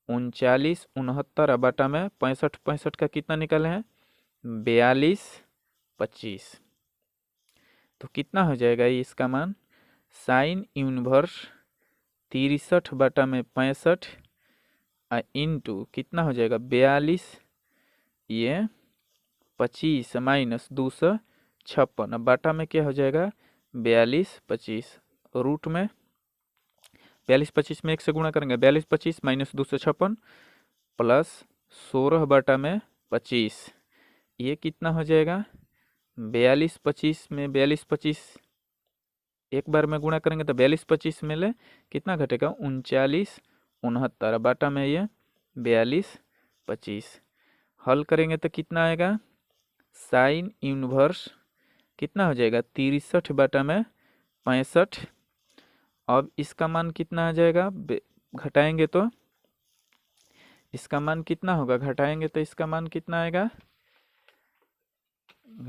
39 69 बटा में 65 65 का कितना निकाले हैं 42 25। तो कितना हो जाएगा ये इसका मान साइन इनवर्स 63 बटा में 65 इंटू कितना हो जाएगा 42 ये 25 माइनस 256 बटा में क्या हो जाएगा 42 25 रूट में 42 25 में 1 से गुणा करेंगे 42 25 माइनस 256 प्लस 16 बटा में 25 ये कितना हो जाएगा 42 25 में 42 25 एक बार में गुणा करेंगे तो 42 25 में ले कितना घटेगा 39 69 बटा में ये 42 25 हल करेंगे तो कितना आएगा साइन इनवर्स कितना हो जाएगा 63 बटा में 65। अब इसका मान कितना आ जाएगा घटाएंगे तो इसका मान कितना होगा घटाएंगे तो इसका मान कितना आएगा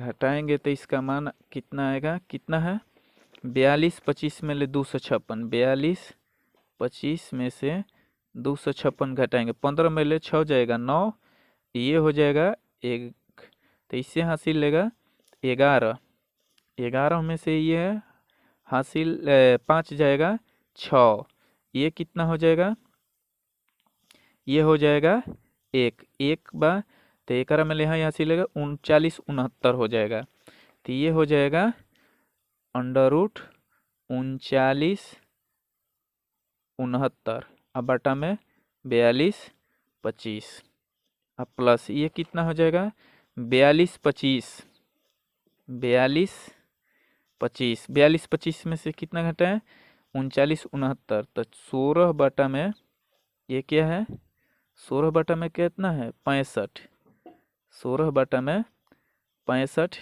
घटाएंगे तो इसका मान कितना आएगा कितना है 42 25 में ले 256 42 25 में से 256 घटाएंगे 15 में ले 6 जाएगा 9 ये हो जाएगा 1 तो इससे हासिल लेगा 11 11 में से ये हासिल 5 जाएगा 6 ये कितना हो जाएगा ये हो जाएगा 1 बार तो 11 में ले यहाँ हासिल लेगा 39 69 हो जाएगा। तो ये हो जाएगा अंडर रूट 39 69 अब बटा में 42 25 अब प्लस ये कितना हो जाएगा 42 25 42 25 42 25 में से कितना घटा है 39 69 तो 16 बटा में ये क्या है 16 बटा में कितना है 65 16 बटा में 65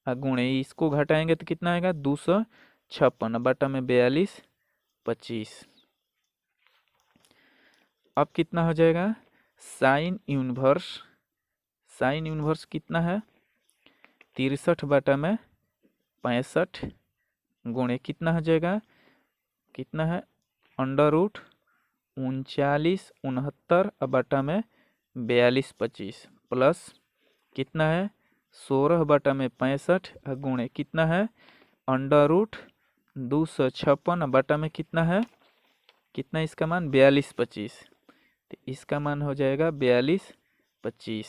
गुणे इसको घटाएंगे तो कितना आएगा 256 बटा में 42 25। अब कितना हो जाएगा साइन इनवर्स कितना है 63 बटा में 65 गुणे कितना हो जाएगा कितना है अंडर रूट 39 69 बटा में 42 25 प्लस कितना है 16 बटा में 65 गुणे कितना है अंडर रूट 256 बटा में कितना है कितना इसका मान 42 25 तो इसका मान हो जाएगा 42 25।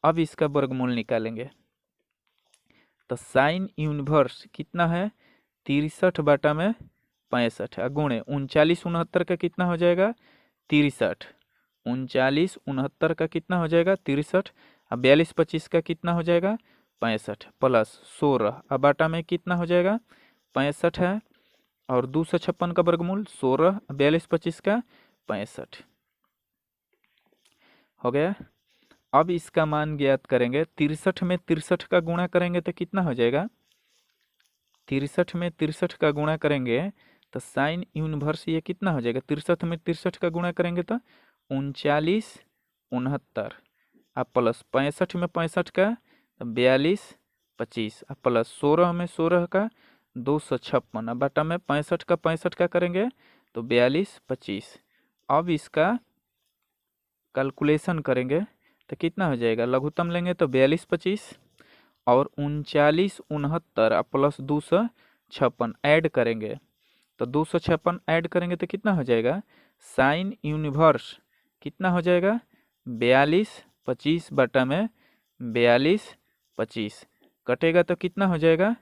अब इसका वर्गमूल निकालेंगे तो साइन इनवर्स कितना है 63 बटा में 65 गुणे 39 69 का कितना हो जाएगा 63 39 69 का कितना हो जाएगा 63 अब 42 25 का कितना हो जाएगा 65 प्लस 16 अब बटा में कितना हो जाएगा 65 है और 256 का वर्गमूल 16 42 25 का 65 हो गया। अब इसका मान ज्ञात करेंगे 63 में 63 का गुणा करेंगे तो कितना हो जाएगा 63 में 63 का गुणा करेंगे तो साइन इनवर्स ये कितना हो जाएगा 63 में 63 का गुणा करेंगे तो 39 69 अब प्लस 65 में 65 का 42 25, अब प्लस 16 में 16 का 256, अब बटा में 65 का 65 का करेंगे तो 42 25। अब इसका कैलकुलेशन करेंगे तो कितना हो जाएगा, लघुत्तम लेंगे तो 42 25 और 39 69 अब प्लस 256 ऐड करेंगे तो 256 ऐड करेंगे तो कितना हो जाएगा, साइन यूनिवर्स कितना हो जाएगा 42 25 बटा में 42 25 कटेगा तो कितना हो जाएगा,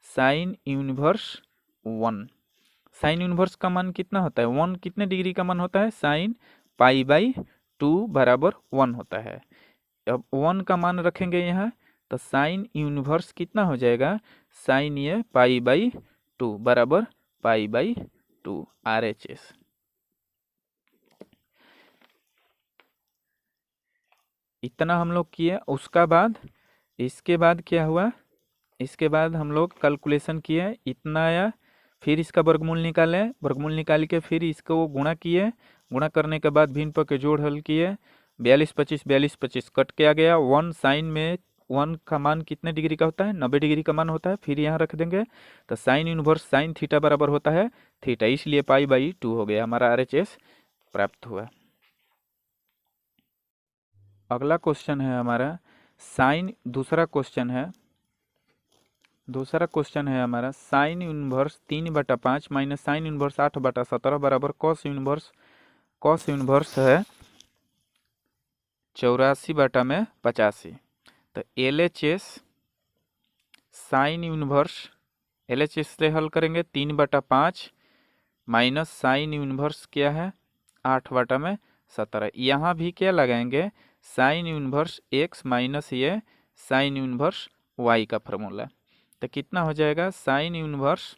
साइन यूनिवर्स 1। साइन यूनिवर्स का मान कितना होता है, 1 कितने डिग्री का मान होता है, साइन π/2 बराबर 1 होता है। अब 1 का मान रखेंगे यहाँ तो साइन यूनिवर्स कितना हो जाएगा, साइन ये π/2 बराबर π/2 RHS। इतना हम लोग किए। उसका बाद इसके बाद क्या हुआ, इसके बाद हम लोग कैलकुलेशन किए इतना आया, फिर इसका वर्गमूल निकाले, वर्गमूल निकाल के फिर इसको गुणा किए, गुणा करने के बाद भिन्न पद के जोड़ हल किए, 42 25 कट के आ गया। 1 साइन में 1 का मान कितने डिग्री का होता है, 90 डिग्री का मान होता है। फिर यहाँ रख देंगे तो साइन इनवर्स साइन थीटा बराबर होता है थीटा, इसलिए π/2 हो गया, हमारा RHS प्राप्त हुआ। अगला क्वेश्चन है हमारा साइन, दूसरा क्वेश्चन है हमारा sine inverse 3/5 minus sine inverse 8/17 बराबर कॉस इनवर्स है 84/85। तो LHS साइन इनवर्स LHS से हल करेंगे 3/5 माइनस साइन इनवर्स क्या है 8/17। यहाँ भी क्या लगाएंगे, साइन इनवर्स x माइनस ये साइन इनवर्स y का फॉर्मूला। तो कितना हो जाएगा, साइन इनवर्स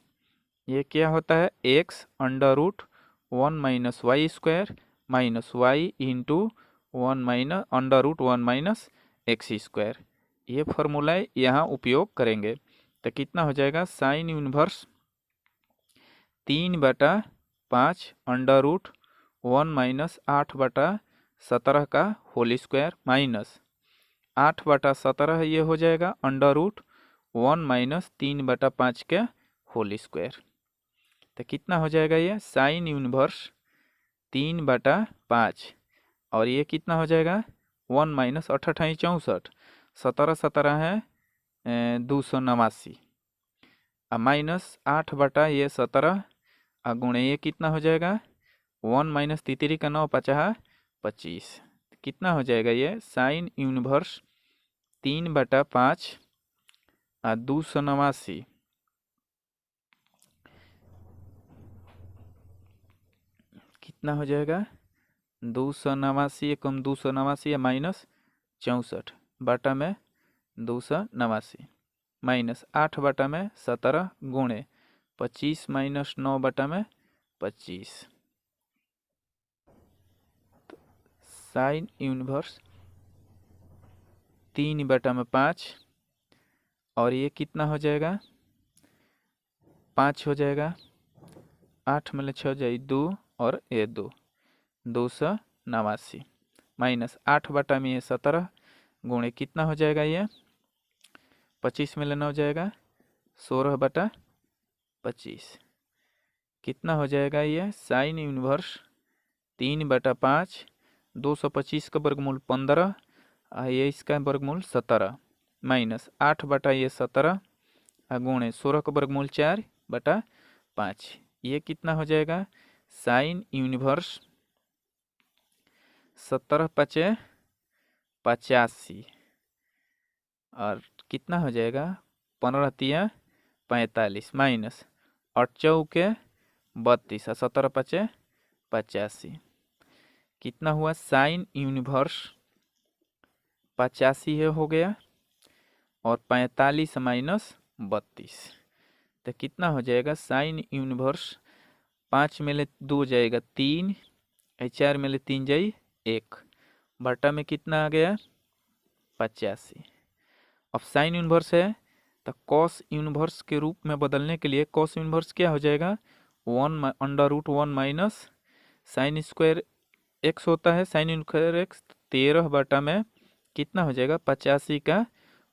ये क्या होता है x √1 minus Y square minus Y into 1 minus √1 minus X square, ये फॉर्मूला यहाँ उपयोग करेंगे। तो कितना हो जाएगा, साइन इनवर्स 3/5 √1 माइनस 8/17 का होल स्क्वायर माइनस 8/17 ये हो जाएगा √1 माइनस 3/5 के होल स्क्वायर। तो कितना हो जाएगा, ये साइन इनवर्स 3/5 और ये कितना हो जाएगा 1 माइनस 8 64 17 17 है 289 माइनस 8/17 गुणे ये कितना हो जाएगा 1 माइनस 3 का 9 50 25। कितना हो जाएगा ये साइन इनवर्स 3/5 289 कितना हो जाएगा 289 कम 289 माइनस 64 बटा में 289 माइनस 8/17 गुणे 25 माइनस 9 बटा में 25। तो साइन इनवर्स 3/5 और ये कितना हो जाएगा 5 हो जाएगा, 8 में 6 जाए 2 और ये 289 माइनस 8 में ये 17 गुणे कितना हो जाएगा ये 25 में 9 जाएगा 16/25। कितना हो जाएगा ये साइन इनवर्स 3/5 225 का वर्गमूल 15 ये इसका वर्गमूल 17 माइनस 8/17 गुणे 16 का वर्गमूल 4/5। ये कितना हो जाएगा साइन इनवर्स 17 85 और कितना हो जाएगा 15 45 माइनस 8 चौके 32 और 17 85। कितना हुआ साइन इनवर्स 85 हो गया और 45 माइनस 32। तो कितना हो जाएगा साइन इनवर्स 5 में ले 2 जाएगा 3 4 में ले 3 जाए 1 बटा में कितना आ गया 85। अब साइन इनवर्स है तो कॉस इनवर्स के रूप में बदलने के लिए कॉस इनवर्स क्या हो जाएगा 1 माइनस साइन स्क्वायर एक्स होता है, साइन स्क्वायर एक्स 13 बटा में कितना हो जाएगा 85 का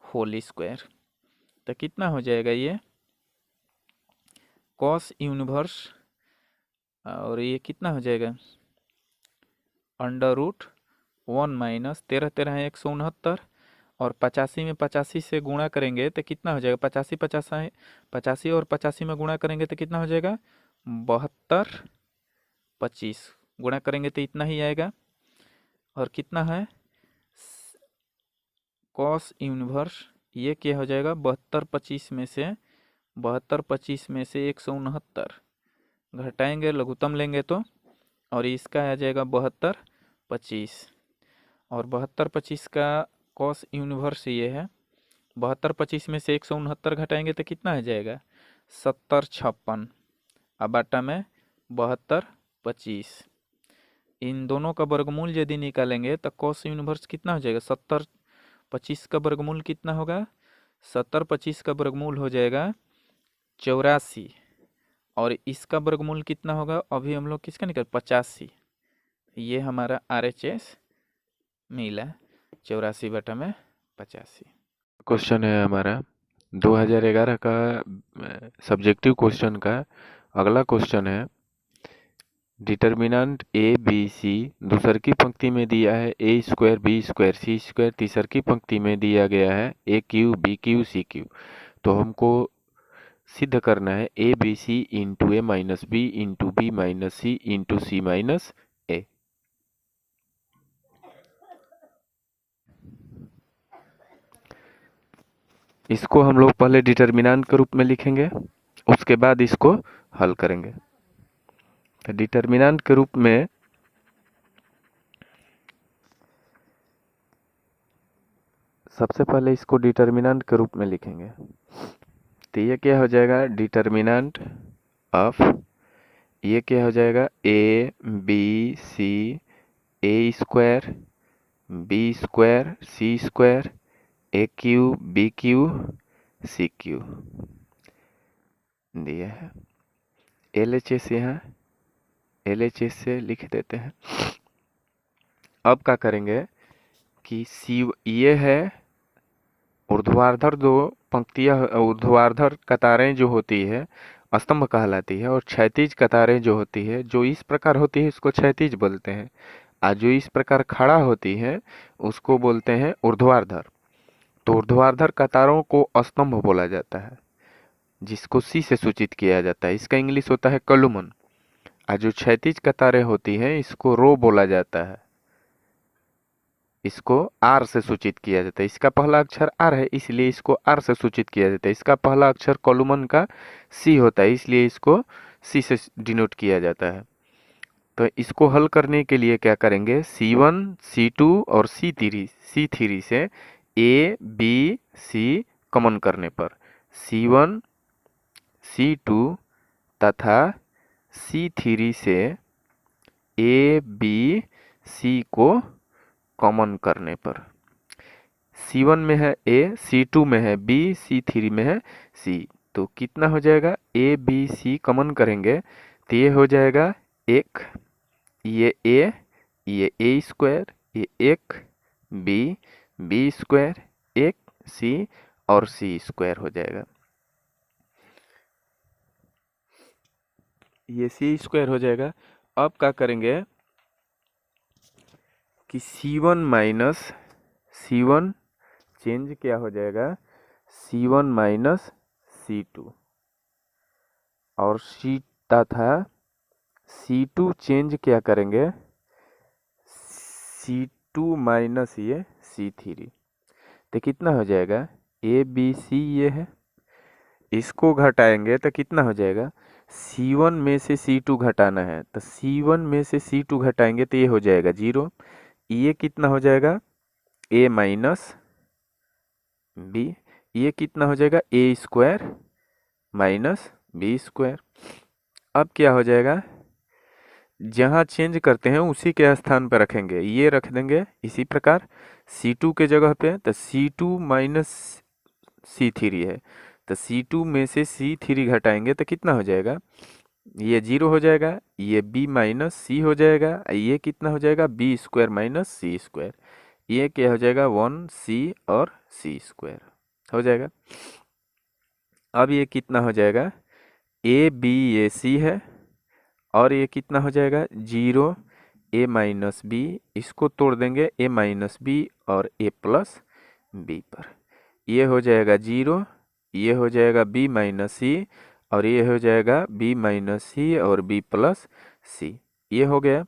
होल स्क्वायर। तो कितना हो जाएगा ये कॉस यूनिवर्स, और ये कितना हो जाएगा √1 माइनस 13 13 है 169, और 85 में 85 से गुणा करेंगे तो कितना हो जाएगा 85 85 और 85 में गुणा करेंगे तो कितना हो जाएगा 72 25 गुणा करेंगे तो इतना ही आएगा। और कितना है कॉस यूनिवर्स, ये क्या हो जाएगा 72 25 में से 169 घटाएंगे लघुत्तम लेंगे तो, और इसका आ जाएगा 72 25, और 72 25 का कॉस यूनिवर्स ये है। 72 25 में से 169 घटाएंगे तो कितना आ जाएगा 70 56, अब बाटा में 72 25। इन दोनों का वर्गमूल यदि निकालेंगे तो कॉस यूनिवर्स कितना हो जाएगा 70 25 का वर्गमूल कितना होगा 70 25 का वर्गमूल हो जाएगा 84, और इसका वर्गमूल कितना होगा अभी हम लोग किसका निकाल 85। ये हमारा RHS मिला 84 बटा में 85। क्वेश्चन है हमारा 2011 का सब्जेक्टिव क्वेश्चन का अगला क्वेश्चन है डिटर्मिनेंट ए बी सी दूसर की पंक्ति में दिया है A square B square C square, तीसर की पंक्ति में दिया गया है A cube B cube C cube. तो हमको सिद्ध करना है A B C into A minus B into B minus C into C minus A. इसको हम लोग पहले डिटर्मिनेंट के रूप में लिखेंगे, उसके बाद इसको हल करेंगे। तो डिटर्मिनेंट के रूप में सबसे पहले इसको डिटर्मिनेंट के रूप में लिखेंगे। तो ये क्या हो जाएगा डिटर्मिनेंट ऑफ, ये क्या हो जाएगा A B C A square B square C square A cube B cube C cube दिया है। LHS यहाँ LHS से लिख देते हैं। अब क्या करेंगे कि सी ये है ऊर्ध्वाधर दो पंक्तियाँ, ऊर्ध्वाधर कतारें जो होती है स्तंभ कहलाती है, और क्षैतिज कतारें जो होती है जो इस प्रकार होती है इसको क्षैतिज बोलते हैं, और जो इस प्रकार खड़ा होती है उसको बोलते हैं ऊर्ध्वाधर। तो ऊर्ध्वाधर कतारों को स्तंभ बोला जाता है, जिसको सी से सूचित किया जाता है, इसका इंग्लिश होता है कॉलम। और जो क्षैतिज कतारें होती हैं इसको रो बोला जाता है, इसको आर से सूचित किया जाता है। इसका पहला अक्षर आर है इसलिए इसको आर से सूचित किया जाता है। इसका पहला अक्षर कॉलम का सी होता है इसलिए इसको सी से डिनोट किया जाता है। तो इसको हल करने के लिए क्या करेंगे C1 C2 और C3 से A B C कॉमन करने पर C1 C2 तथा C3 से A B C को कॉमन करने पर C1 में है A, C2 में है B, C3 में है C। तो कितना हो जाएगा A B C कॉमन करेंगे तो ये हो जाएगा एक, ये A स्क्वायर, ये एक B स्क्वायर, एक C और C स्क्वायर हो जाएगा। ये C स्क्वायर हो जाएगा। अब क्या करेंगे कि C1 माइनस C1 चेंज क्या हो जाएगा C1 माइनस C2, और C तथा C2 चेंज क्या करेंगे C2 माइनस ये C3। तो कितना हो जाएगा A B C ये है, इसको घटाएंगे तो कितना हो जाएगा C1 में से C2 घटाना है तो C1 में से C2 घटाएंगे तो ये हो जाएगा 0। ये कितना हो जाएगा A माइनस B, ये कितना हो जाएगा A square minus B square. अब क्या हो जाएगा जहाँ चेंज करते हैं उसी के स्थान पर रखेंगे, ये रख देंगे इसी प्रकार C2 के जगह पे। तो C2 माइनस C3 है तो C2 में से C3 घटाएंगे तो कितना हो जाएगा ये 0 हो जाएगा, ये B माइनस C हो जाएगा, ये कितना हो जाएगा B square minus C square. ये क्या हो जाएगा 1c और c स्क्वायर हो जाएगा। अब ये कितना हो जाएगा, ए बी ए सी है और ये कितना हो जाएगा 0 a माइनस बी, इसको तोड़ देंगे a माइनस बी और a प्लस बी पर। ये हो जाएगा 0, ये हो जाएगा b माइनस सी और ये हो जाएगा b माइनस सी और b प्लस सी, ये हो गया।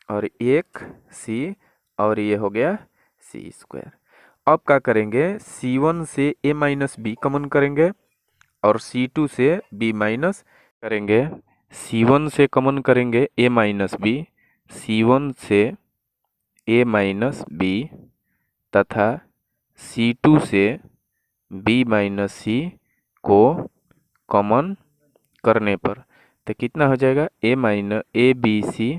और एक c और ये हो गया c स्क्वायर। अब क्या करेंगे, c1 से a माइनस बी कॉमन करेंगे और c2 से b माइनस करेंगे। c1 से कॉमन करेंगे a माइनस बी, c1 से a माइनस बी तथा c2 से b माइनस सी को कॉमन करने पर तो कितना हो जाएगा a बी सी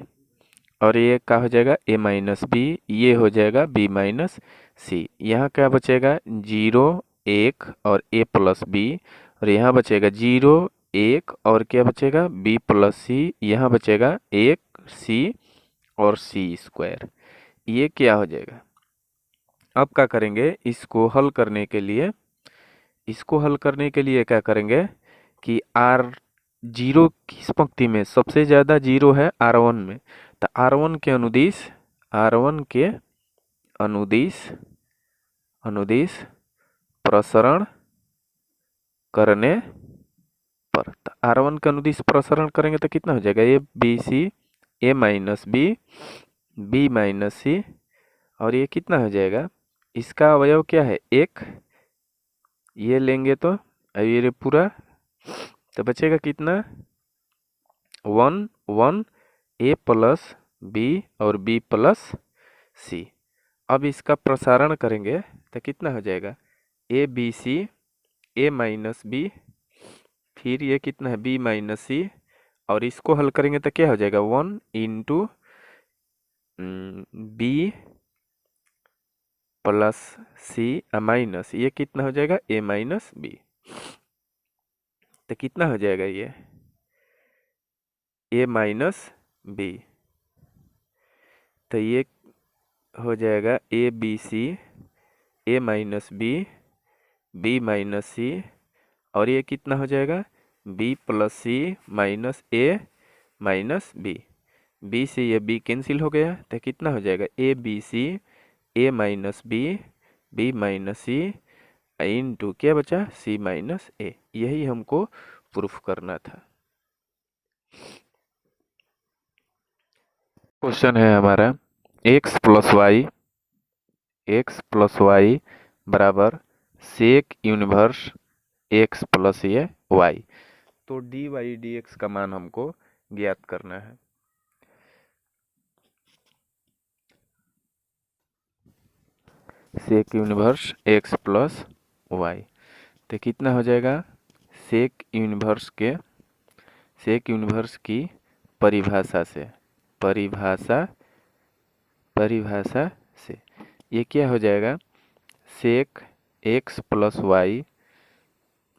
और ये क्या हो जाएगा a माइनस बी, ये हो जाएगा b माइनस सी। यहाँ क्या बचेगा 0 1 और a प्लस बी और यहाँ बचेगा 0 1 और क्या बचेगा b प्लस सी, यहाँ बचेगा 1 c और c स्क्वायर। ये क्या हो जाएगा, अब क्या करेंगे, इसको हल करने के लिए क्या करेंगे कि R0 किस पंक्ति में सबसे ज़्यादा 0 है R1 में, तो R1 के अनुदिश प्रसरण करने पर, तो R1 का अनुदिश प्रसरण करेंगे तो कितना हो जाएगा A B C, A minus B, B minus C और ये कितना हो जाएगा, इसका अवयव क्या है 1, ये लेंगे तो ये पूरा तो बचेगा कितना 1 1 a प्लस बी और b प्लस सी। अब इसका प्रसारण करेंगे तो कितना हो जाएगा A B C, A minus B, फिर ये कितना है b माइनस सी और इसको हल करेंगे तो क्या हो जाएगा 1 into B plus C minus ये कितना हो जाएगा a माइनस बी, तो कितना हो जाएगा ये a माइनस बी, तो ये हो जाएगा A B C, A minus B, B minus C और ये कितना हो जाएगा B plus C minus A minus B, B से ये बी कैंसिल हो गया तो कितना हो जाएगा A B C, A minus B, B minus C into क्या बचा सी माइनस ए। यही हमको प्रूफ करना था। क्वेश्चन है हमारा x प्लस वाई बराबर सेक यूनिवर्स x प्लस ये y, तो dy dx का मान हमको ज्ञात करना है। सेक यूनिवर्स x प्लस वाई तो कितना हो जाएगा सेक यूनिवर्स की परिभाषा से ये क्या हो जाएगा सेक x प्लस वाई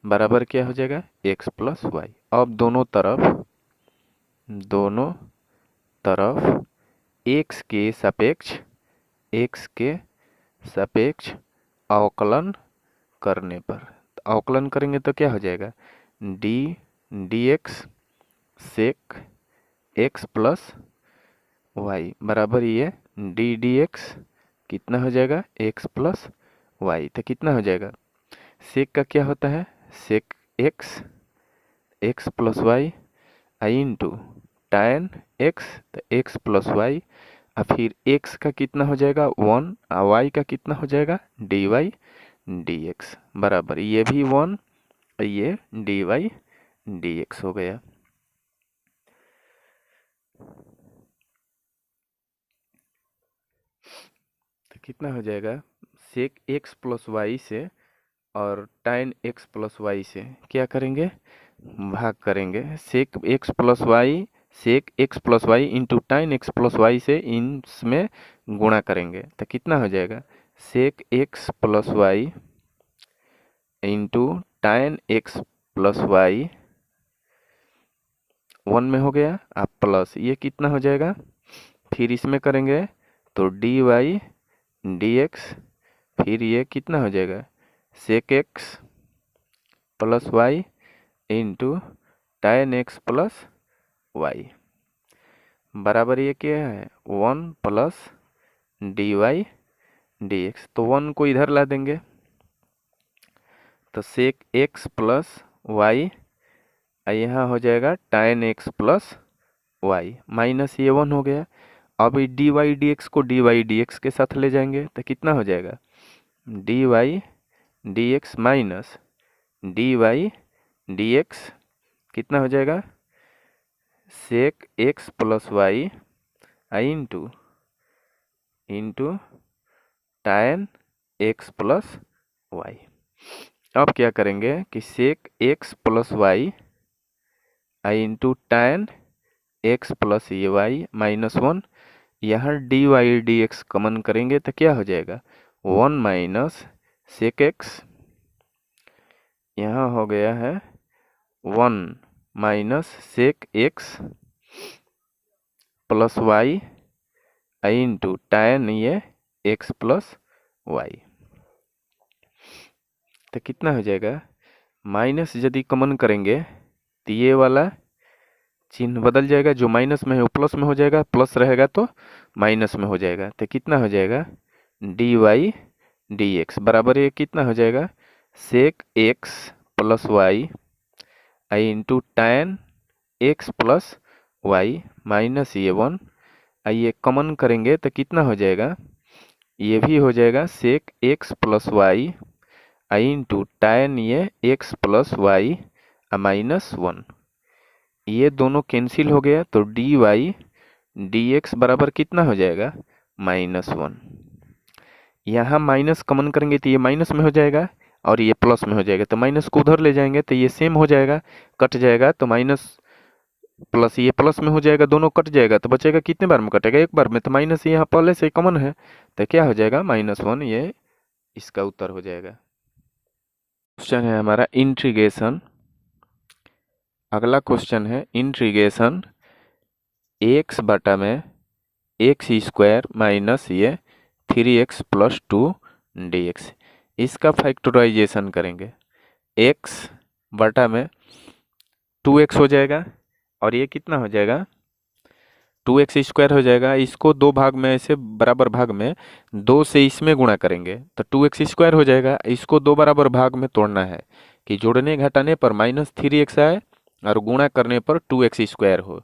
बराबर क्या हो जाएगा x प्लस वाई। अब दोनों तरफ x के सापेक्ष अवकलन करने पर, अवकलन करेंगे तो क्या हो जाएगा dx सेक x प्लस वाई बराबर ये dx कितना हो जाएगा x प्लस वाई, तो कितना हो जाएगा सेक का क्या होता है sec x plus Y into tan x, तो x प्लस वाई और फिर x का कितना हो जाएगा 1 और y का कितना हो जाएगा dy dx बराबर ये भी 1 और ये dy dx हो गया। तो कितना हो जाएगा सेक x प्लस वाई से और tan x प्लस वाई से क्या करेंगे भाग करेंगे, sec x plus Y into tan x plus Y से इसमें गुणा करेंगे तो कितना हो जाएगा sec x plus Y into tan x plus Y 1 में हो गया आप प्लस ये कितना हो जाएगा फिर इसमें करेंगे तो dy dx, फिर ये कितना हो जाएगा sec x plus Y into tan x plus Y बराबर ये क्या है 1 प्लस dy dx। तो 1 को इधर ला देंगे तो sec x प्लस वाई, यहाँ हो जाएगा tan x plus Y, minus ये 1 हो गया। अब dy dx को dy dx के साथ ले जाएंगे तो कितना हो जाएगा dy dx minus dy dx कितना हो जाएगा sec x plus Y into tan x plus Y. अब क्या करेंगे कि sec x plus Y into tan x plus ये वाई माइनस 1, यहाँ dy dx कॉमन करेंगे तो क्या हो जाएगा 1 माइनस sec x, यहाँ हो गया है 1 minus sec x plus Y into tan ये x प्लस वाई। तो कितना हो जाएगा माइनस यदि कॉमन करेंगे तो ये वाला चिन्ह बदल जाएगा, जो माइनस में है वो प्लस में हो जाएगा, प्लस रहेगा तो माइनस में हो जाएगा। तो कितना हो जाएगा dy dx बराबर ये कितना हो जाएगा sec x plus Y into tan x plus Y minus ये 1, ये कॉमन करेंगे तो कितना हो जाएगा ये भी हो जाएगा sec x plus Y into tan ये x प्लस वाई माइनस 1, ये दोनों कैंसिल हो गया तो dy dx बराबर कितना हो जाएगा माइनस 1। यहाँ माइनस कॉमन करेंगे तो ये माइनस में हो जाएगा और ये प्लस में हो जाएगा, तो माइनस को उधर ले जाएंगे तो ये सेम हो जाएगा, कट जाएगा तो माइनस प्लस ये प्लस में हो जाएगा, दोनों कट जाएगा तो बचेगा कितने बार में कटेगा एक बार में, तो माइनस यहाँ पहले से कॉमन है तो क्या हो जाएगा -1, ये इसका उत्तर हो जाएगा। क्वेश्चन है हमारा इंटीग्रेशन। अगला क्वेश्चन है इंटीग्रेशन x बटा में एक्स स्क्वायर माइनस ये 3x प्लस 2 dx, इसका फैक्टराइजेशन करेंगे। x बटा में 2x हो जाएगा और ये कितना हो जाएगा 2x स्क्वायर हो जाएगा। इसको दो भाग में ऐसे बराबर भाग में 2 से इसमें गुणा करेंगे तो 2x स्क्वायर हो जाएगा। इसको दो बराबर भाग में तोड़ना है कि जोड़ने घटाने पर -3x आए और गुणा करने पर 2x स्क्वायर हो,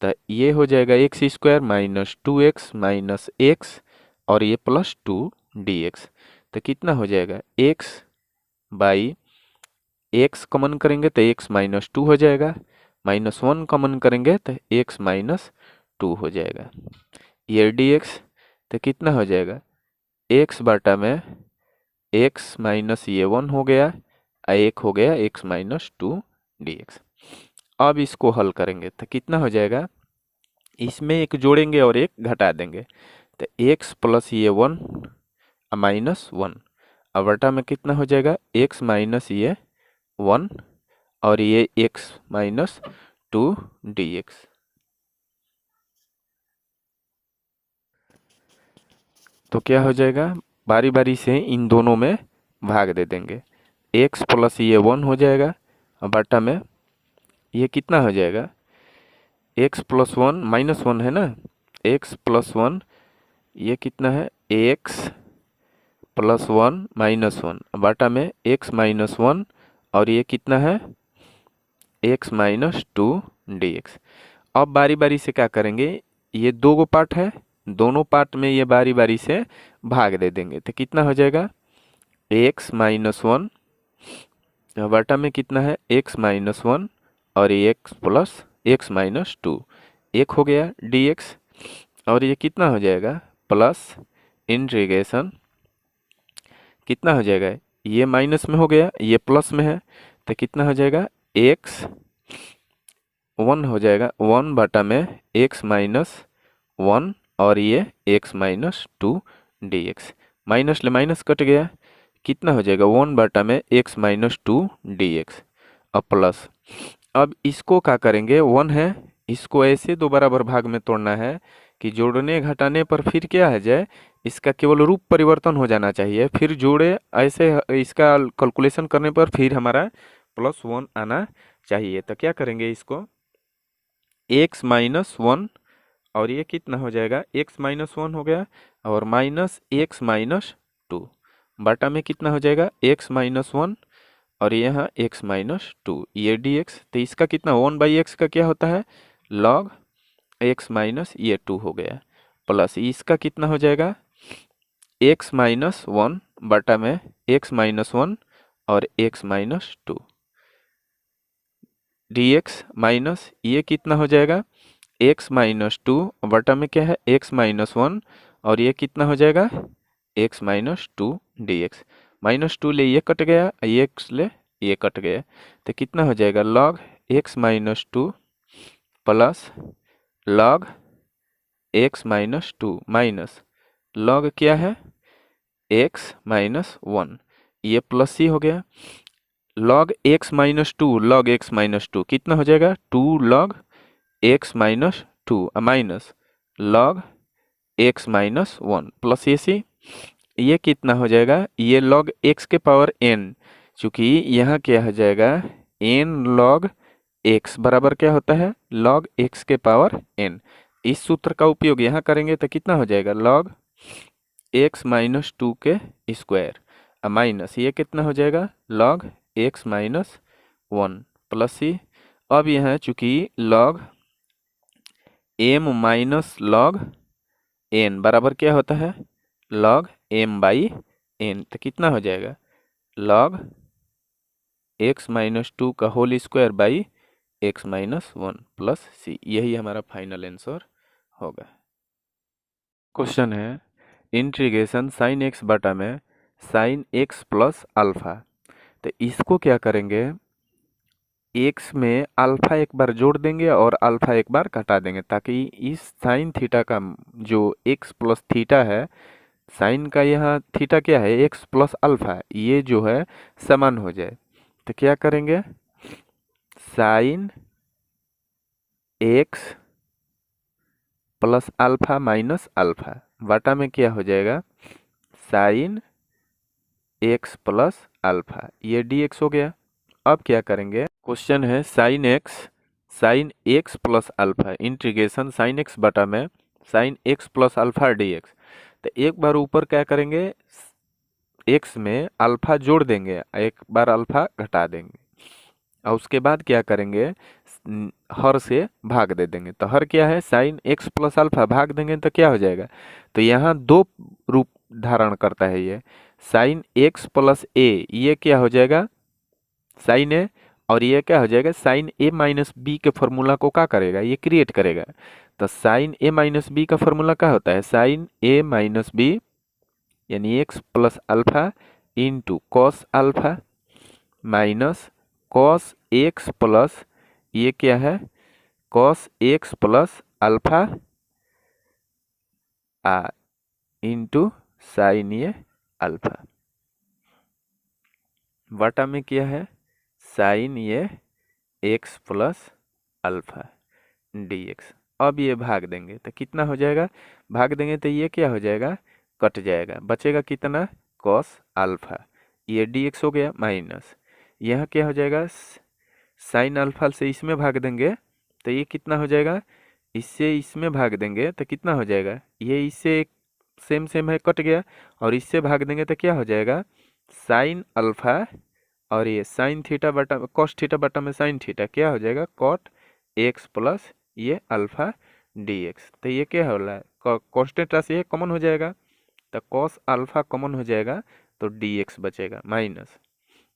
तो ये हो जाएगा x square minus 2x minus x और ये प्लस 2 dx। तो कितना हो जाएगा x बाई x कॉमन करेंगे तो x माइनस 2 हो जाएगा, -1 कॉमन करेंगे तो x माइनस 2 हो जाएगा, ये dx। तो कितना हो जाएगा x बटा में x माइनस ये 1 हो गया, एक हो गया x माइनस 2 dx। अब इसको हल करेंगे तो कितना हो जाएगा, इसमें एक जोड़ेंगे और एक घटा देंगे तो x प्लस ये 1 माइनस 1, अब बटा में कितना हो जाएगा x माइनस ये 1 और ये x माइनस 2 dx। तो क्या हो जाएगा बारी बारी से इन दोनों में भाग दे देंगे, x प्लस ये 1 हो जाएगा और बटा में ये कितना हो जाएगा x प्लस 1 माइनस 1 है ना, x प्लस 1 ये कितना है x प्लस 1 माइनस 1 बटा में x माइनस 1 और ये कितना है x माइनस 2 dx। अब बारी बारी से क्या करेंगे, ये दो गो पार्ट है, दोनों पार्ट में ये बारी बारी से भाग दे देंगे तो कितना हो जाएगा x माइनस 1 बटा में कितना है x माइनस 1 और ये x प्लस x माइनस 2, एक हो गया dx और ये कितना हो जाएगा प्लस इंटीग्रेशन कितना हो जाएगा, ये माइनस में हो गया ये प्लस में है तो कितना हो जाएगा x 1 हो जाएगा 1 बटा में x माइनस 1 और ये x माइनस 2 dx, माइनस ले माइनस कट गया, कितना हो जाएगा 1 बटा में x माइनस 2 dx अब प्लस। अब इसको क्या करेंगे 1 है, इसको ऐसे दो बराबर भाग में तोड़ना है कि जोड़ने घटाने पर फिर क्या आ जाए इसका केवल रूप परिवर्तन हो जाना चाहिए, फिर जोड़े ऐसे इसका कैलकुलेशन करने पर फिर हमारा +1 आना चाहिए। तो क्या करेंगे इसको, x-1 और ये कितना हो जाएगा, x-1 हो गया और माइनस x-2 बटा में कितना हो जाएगा x-1 और यहाँ x-2 ये dx। तो इसका कितना 1/x का क्या होता है log x माइनस ये 2 हो गया, प्लस इसका कितना हो जाएगा x-1 बटा में x-1 और x-2 dx माइनस ये कितना हो जाएगा x-2 बटा में क्या है x-1 और ये कितना हो जाएगा x-2 dx। -2 ले ये कट गया, ये x ले ये कट गया, तो कितना हो जाएगा log x-2 plus log x-2 minus log क्या है x-1 ये प्लस सी हो गया, log x-2 log x-2 कितना हो जाएगा 2 log x-2 minus log x-1 plus ये कितना हो जाएगा, ये log x के पावर n, चूंकि यहाँ क्या हो जाएगा n log x बराबर क्या होता है log x के पावर n। इस सूत्र का उपयोग यहाँ करेंगे तो कितना हो जाएगा log x-2 के स्क्वायर माइनस ये कितना हो जाएगा log x-1 प्लस सी। अब यहाँ चूंकि log m minus log n बराबर क्या होता है log m/n, तो कितना हो जाएगा log x-2 का whole square by x-1 plus C. यही हमारा फाइनल आंसर होगा। क्वेश्चन है इंटीग्रेशन साइन x बटा में साइन x प्लस अल्फा। तो इसको क्या करेंगे, x में अल्फा एक बार जोड़ देंगे और अल्फा एक बार घटा देंगे, ताकि इस साइन थीटा का जो x प्लस थीटा है, साइन का यहाँ थीटा क्या है x प्लस अल्फा, ये जो है समान हो जाए। तो क्या करेंगे sine x plus alpha minus alpha बटा में क्या हो जाएगा साइन x प्लस अल्फा, ये dx हो गया। अब क्या करेंगे, क्वेश्चन है sine x plus alpha integration sine x बटा में sine x plus alpha dx। तो एक बार ऊपर क्या करेंगे x में अल्फा जोड़ देंगे, एक बार अल्फा घटा देंगे और उसके बाद क्या करेंगे हर से भाग दे देंगे। तो हर क्या है साइन x प्लस अल्फा, भाग देंगे तो क्या हो जाएगा, तो यहाँ दो रूप धारण करता है ये साइन x प्लस a, ये क्या हो जाएगा साइन a, और ये क्या हो जाएगा साइन a माइनस बी के फॉर्मूला को क्या करेगा ये क्रिएट करेगा। तो साइन a माइनस बी का फॉर्मूला क्या होता है साइन a माइनस बी यानी x plus alpha into cos alpha minus cos x plus ये क्या है cos x plus alpha into sine ये अल्फा बटा में क्या है साइन ये x प्लस अल्फा dx। अब ये भाग देंगे तो कितना हो जाएगा, भाग देंगे तो ये क्या हो जाएगा कट जाएगा, बचेगा कितना कॉस अल्फा, ये dx हो गया माइनस यहाँ क्या हो जाएगा साइन अल्फा से इसमें भाग देंगे तो ये कितना हो जाएगा, इससे इसमें भाग देंगे तो कितना हो जाएगा, ये इससे सेम सेम है कट गया और इससे भाग देंगे तो क्या हो जाएगा साइन अल्फा और ये साइन थीटा बटा कॉस थीटा बटा में साइन थीटा क्या हो जाएगा कॉट x प्लस ये अल्फा dx। तो ये क्या हो रहा है कांस्टेंट राशि है कॉमन हो जाएगा, तो कॉस अल्फा कॉमन हो जाएगा तो dx बचेगा माइनस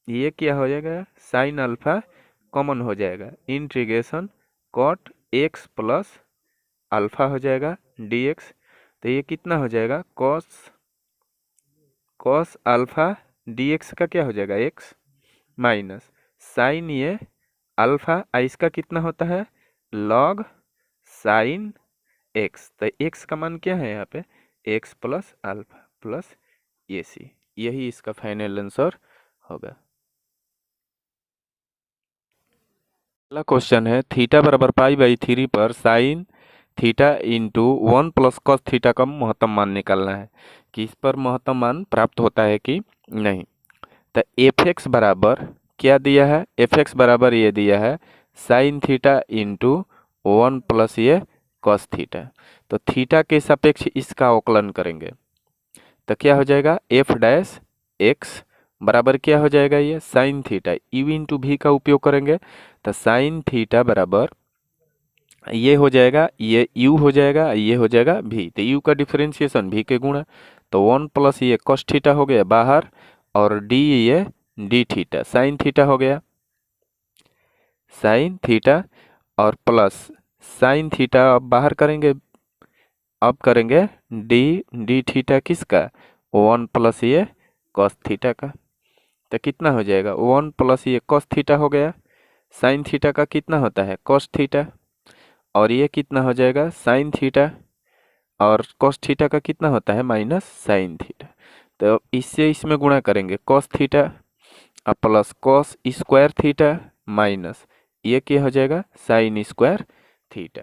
ये क्या हो जाएगा साइन अल्फा कॉमन हो जाएगा integration cot x plus alpha हो जाएगा dx। तो ये कितना हो जाएगा कॉस अल्फा dx का क्या हो जाएगा x माइनस साइन ये अल्फा इसका कितना होता है log साइन x। तो x का मान क्या है यहाँ पे x प्लस अल्फा प्लस ये सी, यही इसका फाइनल आंसर होगा। अगला क्वेश्चन है थीटा बराबर पाई बाई 3 पर sine theta into 1 plus cos theta का महत्तम मान निकालना है कि इस पर महत्तम मान प्राप्त होता है कि नहीं। तो एफ एक्स बराबर क्या दिया है, एफ एक्स बराबर ये दिया है साइन थीटा इंटू 1 प्लस ये कॉस थीटा। तो थीटा के सापेक्ष इसका अवकलन करेंगे तो क्या हो जाएगा, एफ डैश एक्स बराबर क्या हो जाएगा, ये साइन थीटा यू इंटू भी का उपयोग करेंगे तो साइन थीटा बराबर ये हो जाएगा, ये u हो जाएगा, ये हो जाएगा v। तो u का डिफरेंशिएशन v के गुणा, तो 1 प्लस ये cos थीटा हो गया बाहर और d ये d थीटा साइन थीटा हो गया, साइन थीटा और प्लस साइन थीटा अब बाहर करेंगे, अब करेंगे d थीटा किसका, 1 प्लस ये cos थीटा का। तो कितना हो जाएगा, 1 प्लस ये cos थीटा हो गया, साइन थीटा का कितना होता है cos थीटा, और ये कितना हो जाएगा साइन थीटा, और cos थीटा का कितना होता है माइनस साइन थीटा। तो इससे इसमें गुणा करेंगे cos थीटा और plus cos square theta minus ये क्या हो जाएगा sine square theta,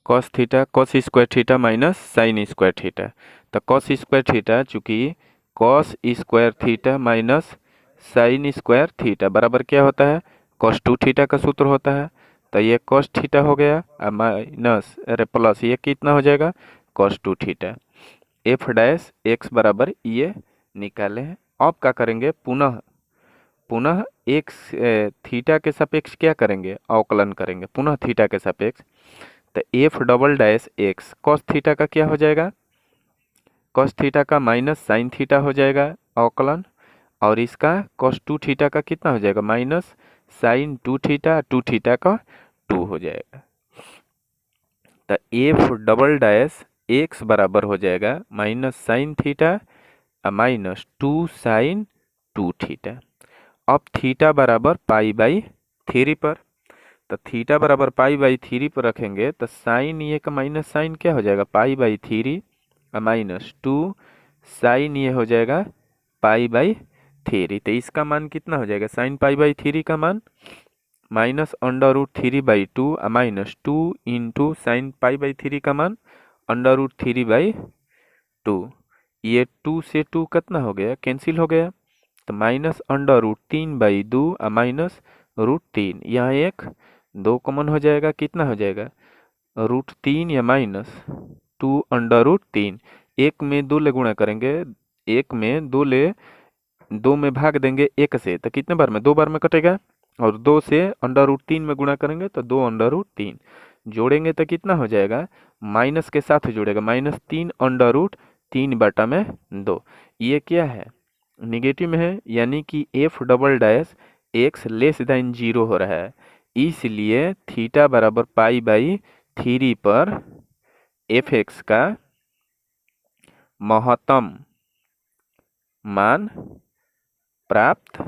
cos theta cos square theta minus sine square theta. तो cos स्क्वायर थीटा चूंकि cos square theta minus sine square theta बराबर क्या होता है cos 2 थीटा का सूत्र होता है। तो ये cos थीटा हो गया और माइनस अरे प्लस ये कितना हो जाएगा cos 2 theta. F dash x बराबर ये निकाले हैं। अब क्या करेंगे, पुनः पुनः एक्स थीटा के सापेक्ष क्या करेंगे अवकलन करेंगे पुनः थीटा के सापेक्ष। तो F double dash x cos theta का क्या हो जाएगा, cos थीटा का माइनस साइन थीटा हो जाएगा अवकलन, और इसका cos 2 थीटा का कितना हो जाएगा माइनस साइन 2 थीटा 2 थीटा का 2 हो जाएगा। तो एफ डबल डैश एक्स बराबर हो जाएगा minus sine theta minus 2 sine 2 theta. अब थीटा बराबर पाई बाई 3 पर, तो थीटा बराबर पाई बाई 3 पर रखेंगे तो साइन ये का माइनस साइन क्या हो जाएगा पाई बाई 3 माइनस 2 साइन ये हो जाएगा पाई बाई 3। तो इसका मान कितना हो जाएगा साइन पाई बाई 3 का मान minus under root 3 by 2 minus 2 into sine pi by 3 का मान अंडर रूट 3 बाई 2। ये 2 से 2 कितना हो गया कैंसिल हो गया, तो minus under root 3 by 2 minus root 3, यहाँ एक 2 कॉमन हो जाएगा, कितना हो जाएगा रूट 3 या माइनस 2 अंडर रूट 3। एक में 2 ले गुणा करेंगे, एक में 2 ले 2 में भाग देंगे 1 से तो कितने बार में 2 बार में कटेगा, और 2 से अंडर रूट 3 में गुणा करेंगे तो 2 अंडर रूट 3 जोड़ेंगे तो कितना हो जाएगा माइनस के साथ जोड़ेगा माइनस 3 अंडर रूट 3 बटा में 2। ये क्या है निगेटिव में है, यानी कि F double dash x less than 0 हो रहा है, इसलिए थीटा बराबर पाई बाई 3 पर एफ एक्स का महत्तम मान प्राप्त